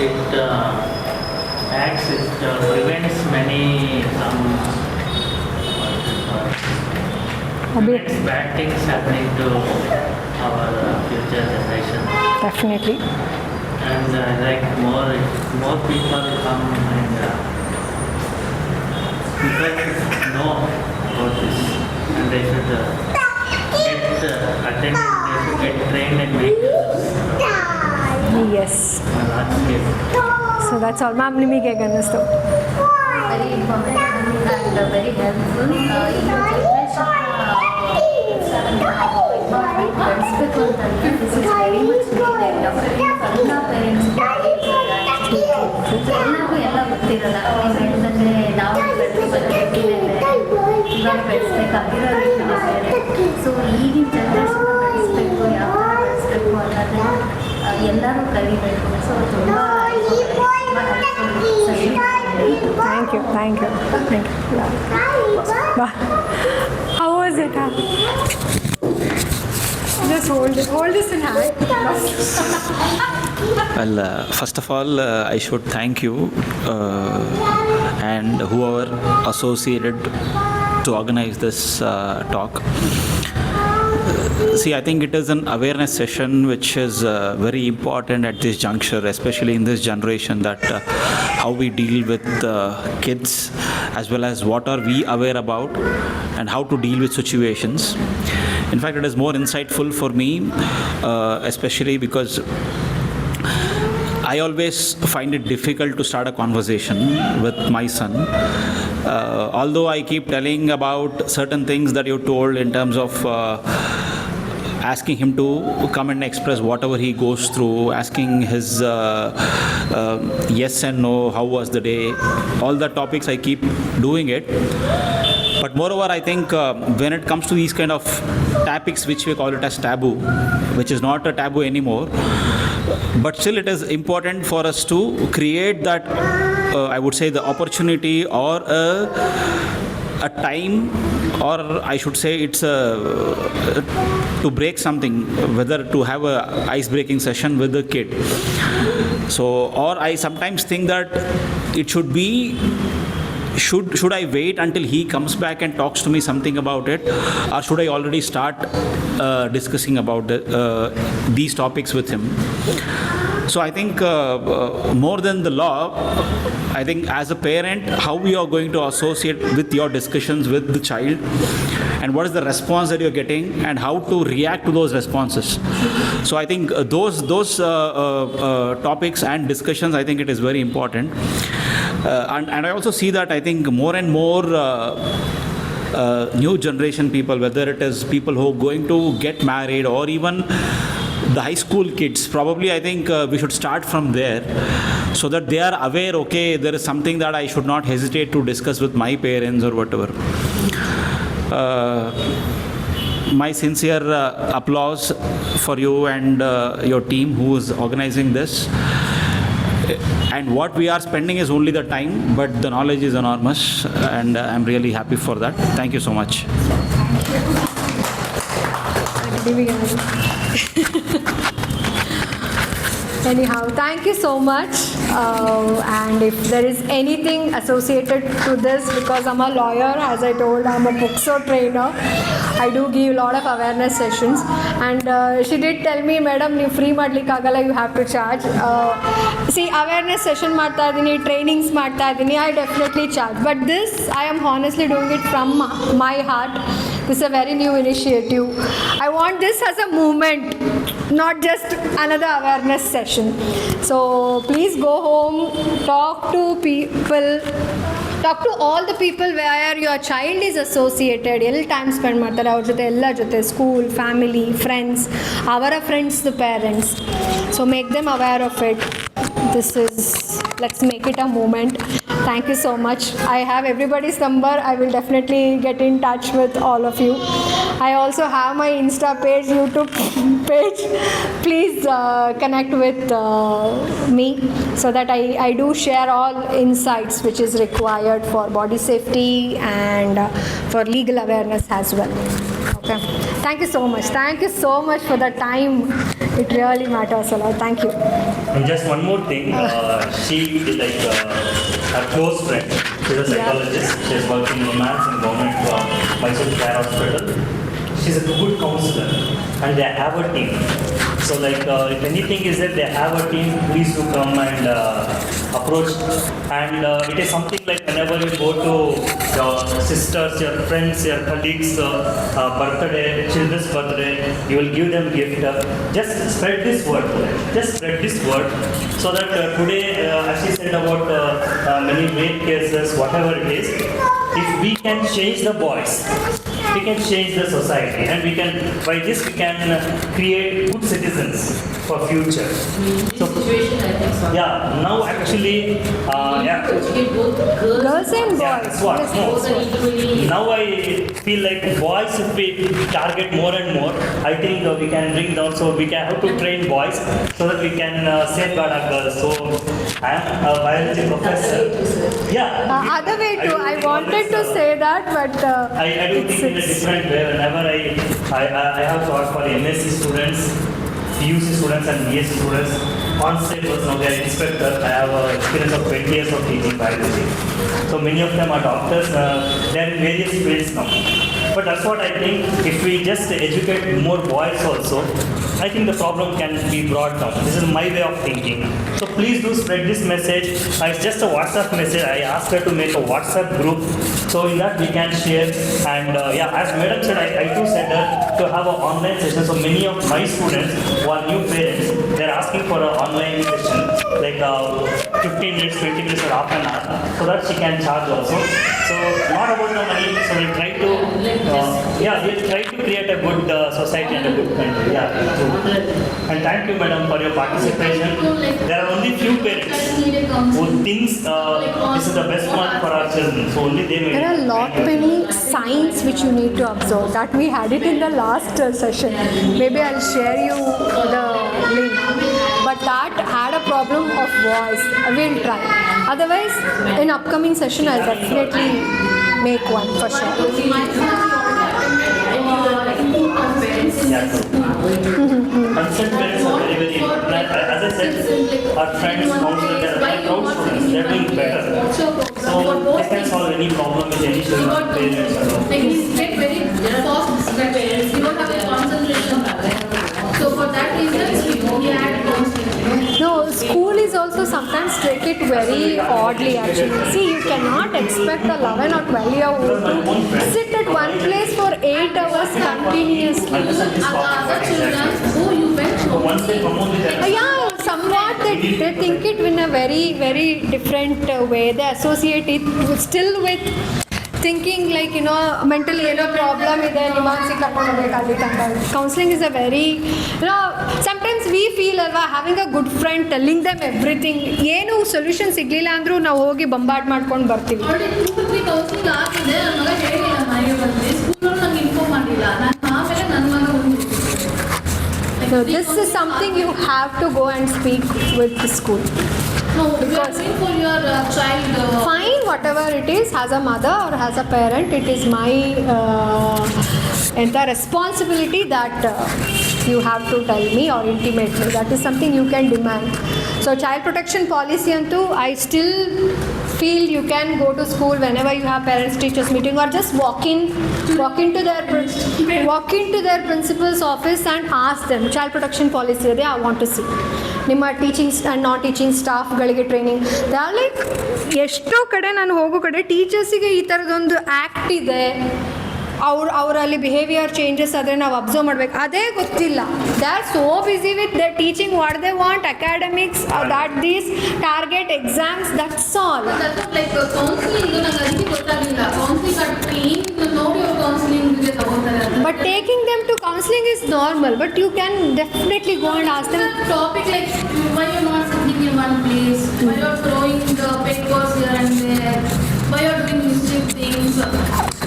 It prevents many prevents bad things happening to our future generation. Definitely. And like more people come and people know about this, and they should get attended. They should get trained and make Yes. large scale. So that's all. Ma'am, ನಿಮಗೆ ಹೇಗೆ ಅನ್ನಿಸ್ತು? Very informative and very helpful. ಬೆಳೆಸಬೇಕು ಅಂತಂದರೆ this is very much needed. ಸಣ್ಣ ಪೇರೆಂಟ್ಸ್ಗೆ ಎಲ್ಲರಿಗೂ ಎಲ್ಲ ಗೊತ್ತಿರಲ್ಲ. ನೀವು ಹೇಳಿದಂಗೆ ನಾವು ಇವಾಗ ಬೆಳೆಸ್ಬೇಕಾಗಿರೋ ರೀತಿನೇ ಬೇರೆ. ಸೊ ಈಗಿನ ಜನ್ರೇಷನ್ ಬೆಳೆಸಬೇಕು, ಯಾವ ಥರ ಬೆಳೆಸಬೇಕು ಅನ್ನೋದನ್ನ ಎಲ್ಲರೂ ಕಲಿಬೇಕು. ಸೊ ತುಂಬ Thank you. Yeah. How was it? Just hold this in hand. Well, first of all, I should thank you and whoever associated to organize this talk. See, I think it is an awareness session which is very important at this juncture, especially in this generation, that how we deal with kids as well as what are we aware about and how to deal with situations. In fact, it is more insightful for me, especially because I always find it difficult to start a conversation with my son. Although I keep telling about certain things that you told in terms of asking him to come and express whatever he goes through, asking his yes and no, how was the day, all the topics I keep doing it. But moreover, I think when it comes to these kind of topics, which we call it as taboo, which is not a taboo anymore, but still it is important for us to create that, I would say, the opportunity or a time, or I should say it's to break something, whether to have a ice breaking session with the kid. So, or I sometimes think that it should be, should I wait until he comes back and talks to me something about it, or should I already start discussing about these topics with him? So I think more than the law, I think as a parent, how we are going to associate with your discussions with the child, and what is the response that you're getting, and how to react to those responses. So I think those topics and discussions, I think it is very important. And I also see that I think more and more new generation people, whether it is people who are going to get married or even the high school kids. Probably, I think we should start from there so that they are aware, okay, there is something that I should not hesitate to discuss with my parents or whatever. My sincere applause for you and your team who is organizing this. And what we are spending is only the time, but the knowledge is enormous, and I'm really happy for that. Thank you so much. Anyhow, thank you so much. And if there is anything associated to this, because I'm a lawyer, as I told, I'm a bookstore trainer. I do give a lot of awareness sessions. And she did tell me, Madam, you free madlikagala, you have to charge. See, awareness session ಮಾಡ್ತಾ ಇದೀನಿ, trainings ಮಾಡ್ತಾ ಇದೀನಿ, I definitely charge. But this, I am honestly doing it from my heart. This is a very new initiative. I want this as a movement, not just another awareness session. So please go home, talk to people, talk to all the people where your child is associated. Every time spend ಮಾಡ್ತಾರೆ ಅವ್ರ ಜೊತೆ ಎಲ್ಲ ಜೊತೆ school family friends ಅವರ friends parents so make them aware of it. This is, let's make it a movement. Thank you so much. I have everybody's number. I will definitely get in touch with all of you. I also have my Insta page, YouTube page. Please connect with me so that I do share all insights which is required for body safety and for legal awareness as well. Okay. Thank you so much. Thank you so much for the time. It really matters a lot. Thank you. And just one more thing, she is like her close friend. She's a psychologist. She's working in romance and government Mysore Care Hospital. She's a good counselor, and they have a team. So like if anything is that they have a team, please do come and approach. And it is something like whenever you go to your sisters, your friends, your colleagues' birthday, children's birthday, you will give them gift. Just spread this word. Just spread this word so that today, as she said about many rape cases, whatever it is, if we can change the boys, we can change the society, and we can, by this we can create good citizens for future. So, Situation, I think so. yeah, now actually, yeah. Both Girls and boys. Yeah, that's what. Yes, No. that's what. Now I feel like boys, if we target more and more, I think we can bring down. So we can have to train boys so that we can safeguard our girls. So I am a biology professor. Yeah. Other way I too. do I think wanted always, to say that, but I do think in a different way. Whenever I have taught for MSc students, PUC students and BSc students, on-site was now their inspector. I have experience of 20 years of teaching biology. So many of them are doctors. They are in various fields now. But that's what I think. If we just educate more boys also, I think the problem can be brought down. This is my way of thinking. So please do spread this message. It's just a WhatsApp message. I asked her to make a WhatsApp group. So in that we can share. And yeah, as Madam said, I too said that to have an online session. So many of my students who are new parents, they're asking for an online session, like 15 minutes, 20 minutes or half an hour, so that she can charge also. So not about the money. So we try to, we'll try to create a good society and a good country. Yeah. And thank you, Madam, for your participation. There are only few parents who thinks this is the best one for our children. So only they may. there are a lot many signs which you need to observe. That we had it in the last session. Maybe I'll share you the link. But that had a problem of voice. I will try. Otherwise, in upcoming session, I'll definitely make one for sure. Yeah, so consent parents are very, very important. As I said, our friends, counselors, they are proud students. They are doing better. So they can solve any problem with any children, parents and all. Like we get very fast the parents. We don't have a concentration. So for that reason, we had counseling. No, school is also sometimes take it very oddly actually. See, you cannot expect a 11 or 12-year-old to sit at one place for 8 hours continuously. Other children, oh, you went So once they come out with that, Yeah, somewhat they think it in a very, very different way. They associate it still with thinking like mentally ಏನೋ problem ಇದೆ ನಿವಾನ್ಸಿ ಕರ್ಕೊಂಡು ಹೋಗ್ಬೇಕಾಗಿತ್ತು ಅಂತ. Counselling is a very sometimes we feel ಅಲ್ವಾ, having a good friend telling them everything. ಏನು solution ಸಿಗಲಿಲ್ಲ ಅಂದರೂ ನಾವು ಹೋಗಿ ಬಂಬಾರ್ಡ್ ಮಾಡ್ಕೊಂಡು ಬರ್ತೀವಿ. ಆಲ್ರೆಡಿ 2-3 ಕೌನ್ಸಿಲಿಂಗ್ ಆಗಿದೆ. ನನ್ನ ಮಗ ಹೇಳಿಲ್ಲ ಮನೆಗೆ ಬಂದು, ಸ್ಕೂಲಲ್ಲಿ ನಂಗೆ ಇನ್ಫಾರ್ಮ್ ಮಾಡಿಲ್ಲ. ನಾನು ಆಮೇಲೆ ನನ್ನ ಮಗ So this is something you have to go and speak with the school. No, because for your child. Fine, whatever it is, as a mother or as a parent, it is my entire responsibility that you have to tell me or intimate me. That is something you can demand. So child protection policy antu, I still feel you can go to school whenever you have parents teachers meeting, or just walk into their principal's office and ask them, child protection policy ಇದೆ, I want to see. ನಿಮ್ಮ teaching and non teaching ಸ್ಟಾಫ್ಗಳಿಗೆ training. They are like, ಎಷ್ಟೋ ಕಡೆ ನಾನು ಹೋಗೋ ಕಡೆ ಟೀಚರ್ಸಿಗೆ ಈ ಥರದೊಂದು act ಇದೆ, ಅವರಲ್ಲಿ ಬಿಹೇವಿಯರ್ ಚೇಂಜಸ್ ಆದರೆ ನಾವು ಅಬ್ಸರ್ವ್ ಮಾಡಬೇಕು, ಅದೇ ಗೊತ್ತಿಲ್ಲ. They are so busy with the teaching what they want, academics, that these target exams, that's all. Like counselling ನಂಗೆ ಅದಕ್ಕೆ ಗೊತ್ತಾಗಲಿಲ್ಲ. ಕೌನ್ಸಿಲಿಂಗ್ ನೋಡಿ ಅವ್ರು ಕೌನ್ಸಿಲಿಂಗ್ಗೆ ತಗೋತಾರೆ. But taking them to counseling is normal, but you can definitely go and ask them. Topic like why you're not sitting in one place, why you're throwing the papers here and there, why you're doing mischief things.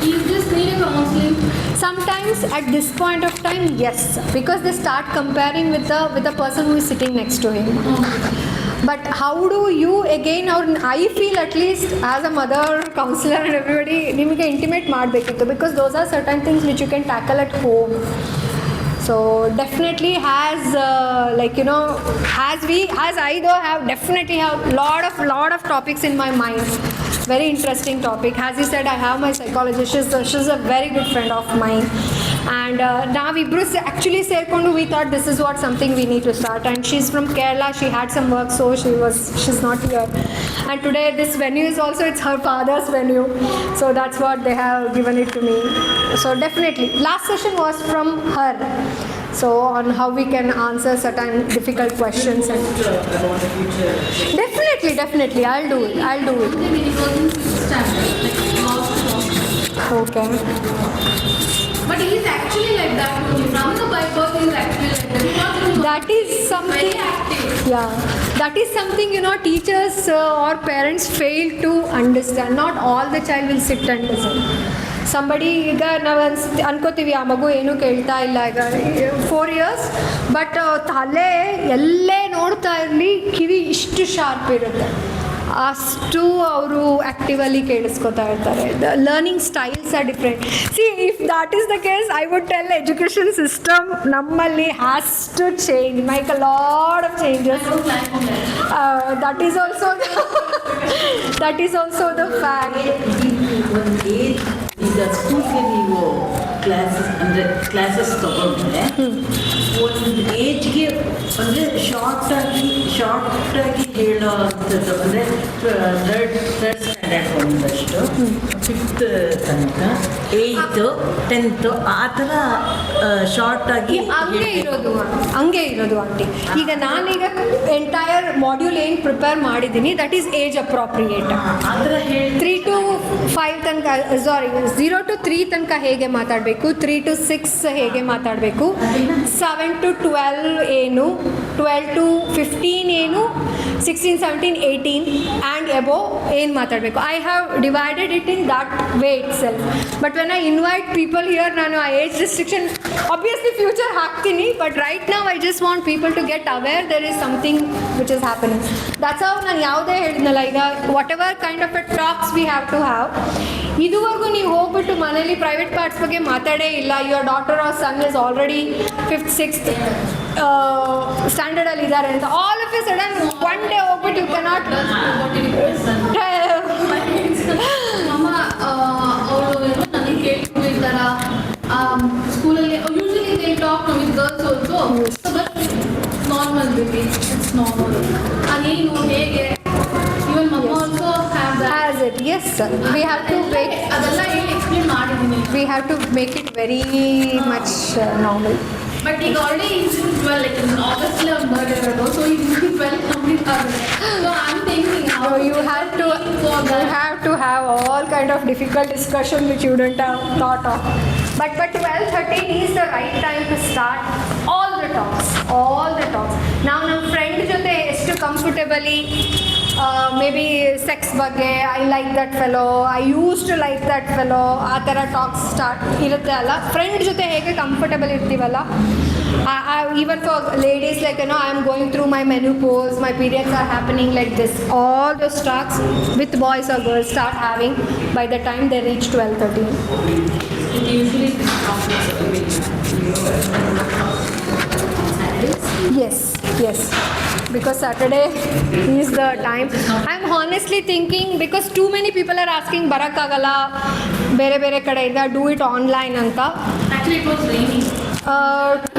You just need a counseling. Sometimes at this point of time, yes, because they start comparing with the person who is sitting next to him. But how do you again, or I feel at least as a mother, counselor and everybody, ನಿಮಗೆ intimate ಮಾಡಬೇಕಿತ್ತು, because those are certain things which you can tackle at home. So definitely as I though have definitely have lot of topics in my mind. Very interesting topic. As you said, I have my psychologist. She's a very good friend of mine. And now we actually ಸೇರ್ಕೊಂಡು we thought this is what something we need to start. And she's from Kerala. She had some work, so she's not here. And today this venue is also, it's her father's venue. So that's what they have given it to me. So definitely, last session was from her. So on how we can answer certain difficult questions. And definitely, I'll do it. Maybe it was in 6th standard, like last. Okay. But he is actually like that only. From the by birth, he is actually like that. He was That is something. very active. Yeah, that is something teachers or parents fail to understand. Not all the child will sit and listen. Somebody, ಈಗ ನಾವು ಅನ್ಕೋತೀವಿ ಆ ಮಗು ಏನೂ ಕೇಳ್ತಾ ಇಲ್ಲ, ಈಗ 4 years, but ತಲೆ ಎಲ್ಲೇ ನೋಡ್ತಾ ಇರಲಿ, ಕಿವಿ ಇಷ್ಟು ಶಾರ್ಪ್ ಇರುತ್ತೆ, ಅಷ್ಟು ಅವರು ಆ್ಯಕ್ಟಿವಲಿ ಕೇಳಿಸ್ಕೊತಾ ಇರ್ತಾರೆ. The learning styles are different. See if that is the case, I would tell education system ನಮ್ಮಲ್ಲಿ has to change, make a lot of changes. That is also the fact. ಈಗ ಸ್ಕೂಲ್ಗೆ ನೀವು classes ತಗೊಂಡ್ರೆ ಒಂದು ಏಜ್ಗೆ ಅಂದರೆ ಶಾರ್ಟಾಗಿ ಹೇಳೋ ಅಂಥದ್ದು, ಅಂದರೆ ಥರ್ಡ್ ಸ್ಟ್ಯಾಂಡರ್ಡ್ ಒಂದಷ್ಟು, 5th ತನಕ, 8th 10th ಆ ಥರ ಶಾರ್ಟಾಗಿ ಹಂಗೆ ಇರೋದು ಆಂಟಿ. ಈಗ ನಾನೀಗ ಎಂಟೈರ್ ಮಾಡ್ಯೂಲ್ ಏನು ಪ್ರಿಪೇರ್ ಮಾಡಿದ್ದೀನಿ, ದಟ್ ಈಸ್ ಏಜ್ ಅಪ್ರಾಪ್ರಿಯೇಟ್. ಆ ಥರ ಹೇಳಿ 3 to 5 ತನಕ, 0 to 3 ತನಕ ಹೇಗೆ ಮಾತಾಡಬೇಕು, 3 to 6 ಹೇಗೆ ಮಾತಾಡಬೇಕು, 7 to 12 ಏನು, 12 to 15 ಏನು, 16, 17, 18 ಆ್ಯಂಡ್ ಎಬೋ ಏನು ಮಾತಾಡಬೇಕು. I have divided it in that way itself. But when I invite people here, ನಾನು ಆ ಏಜ್ ರಿಸ್ಟ್ರಿಕ್ಷನ್ ಆಬ್ವಿಯಸ್ಲಿ ಫ್ಯೂಚರ್ ಹಾಕ್ತೀನಿ, ಬಟ್ ರೈಟ್ ನಾವು I just want people to get aware there is something which is happening. That's how ನಾನು ಯಾವುದೇ ಹೇಳಿದ್ನಲ್ಲ, ಈಗ whatever kind of a talks we have to have. ಇದುವರೆಗೂ ನೀವು ಹೋಗ್ಬಿಟ್ಟು ಮನೇಲಿ ಪ್ರೈವೇಟ್ ಪಾರ್ಟ್ಸ್ ಬಗ್ಗೆ ಮಾತಾಡೇ ಇಲ್ಲ, your daughter R sun is already 5th 6th ಸ್ಟ್ಯಾಂಡರ್ಡಲ್ಲಿ ಇದ್ದಾರೆ ಅಂತ, all of a sudden one day ಹೋಗ್ಬಿಟ್ಟು ಯು ಕೆನಾಟ್ ನಮ್ಮ ಅವರು ಏನೋ ನನಗೆ ಕೇಳ್ಕೊಂಡು ಈ ಥರ ಸ್ಕೂಲಲ್ಲಿ usually they talk with girls also, but normal baby, it's normal. ಅದೇನು ಹೇಗೆ, even mumma also have that. Has it? Yes, sir. We have to make. ಅದೆಲ್ಲ ಹೇಳಿ ಎಕ್ಸ್ಪ್ಲೇನ್ ಮಾಡಿದ್ದೀನಿ. We have to make it very much normal. But he already is in 12, like in August murder ago, so he's in 12 complete August. So I'm thinking how So you have to have all kind of difficult discussion which you didn't have thought of. But 12:13 is the right time to start all the talks. Now ನಮ್ಮ friend ಜೊತೆ ಎಷ್ಟು comfortably maybe sex ಬಗ್ಗೆ I like that fellow, I use to like that fellow, ಆ ಥರ tax start ಇರುತ್ತೆ ಅಲ್ಲ. Friend ಜೊತೆ ಹೇಗೆ ಕಂಫರ್ಟಬಲ್ ಇರ್ತೀವಲ್ಲ, even for ladies, like, you know, I am going through my menopause, my periods are happening like this, all those talks with boys or girls start having by the time they reach 12-13. It usually Yes, because Saturday is the time. I'm honestly thinking, because too many people are asking barakagala bere kadeinda, do it online anta. actually it was raining.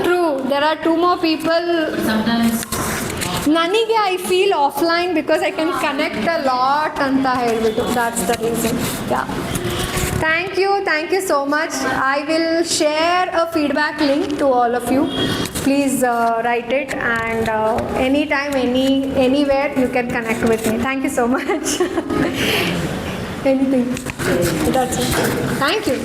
True, there are two more people. sometimes ನನಗೆ I feel offline because I can connect a lot ಅಂತ ಹೇಳ್ಬಿಟ್ಟು, that's the reason. Yeah, thank you so much. I will share a feedback link to all of you. Please write it, and anytime, anywhere you can connect with me. Thank you so much. Anything. That's it. Thank you.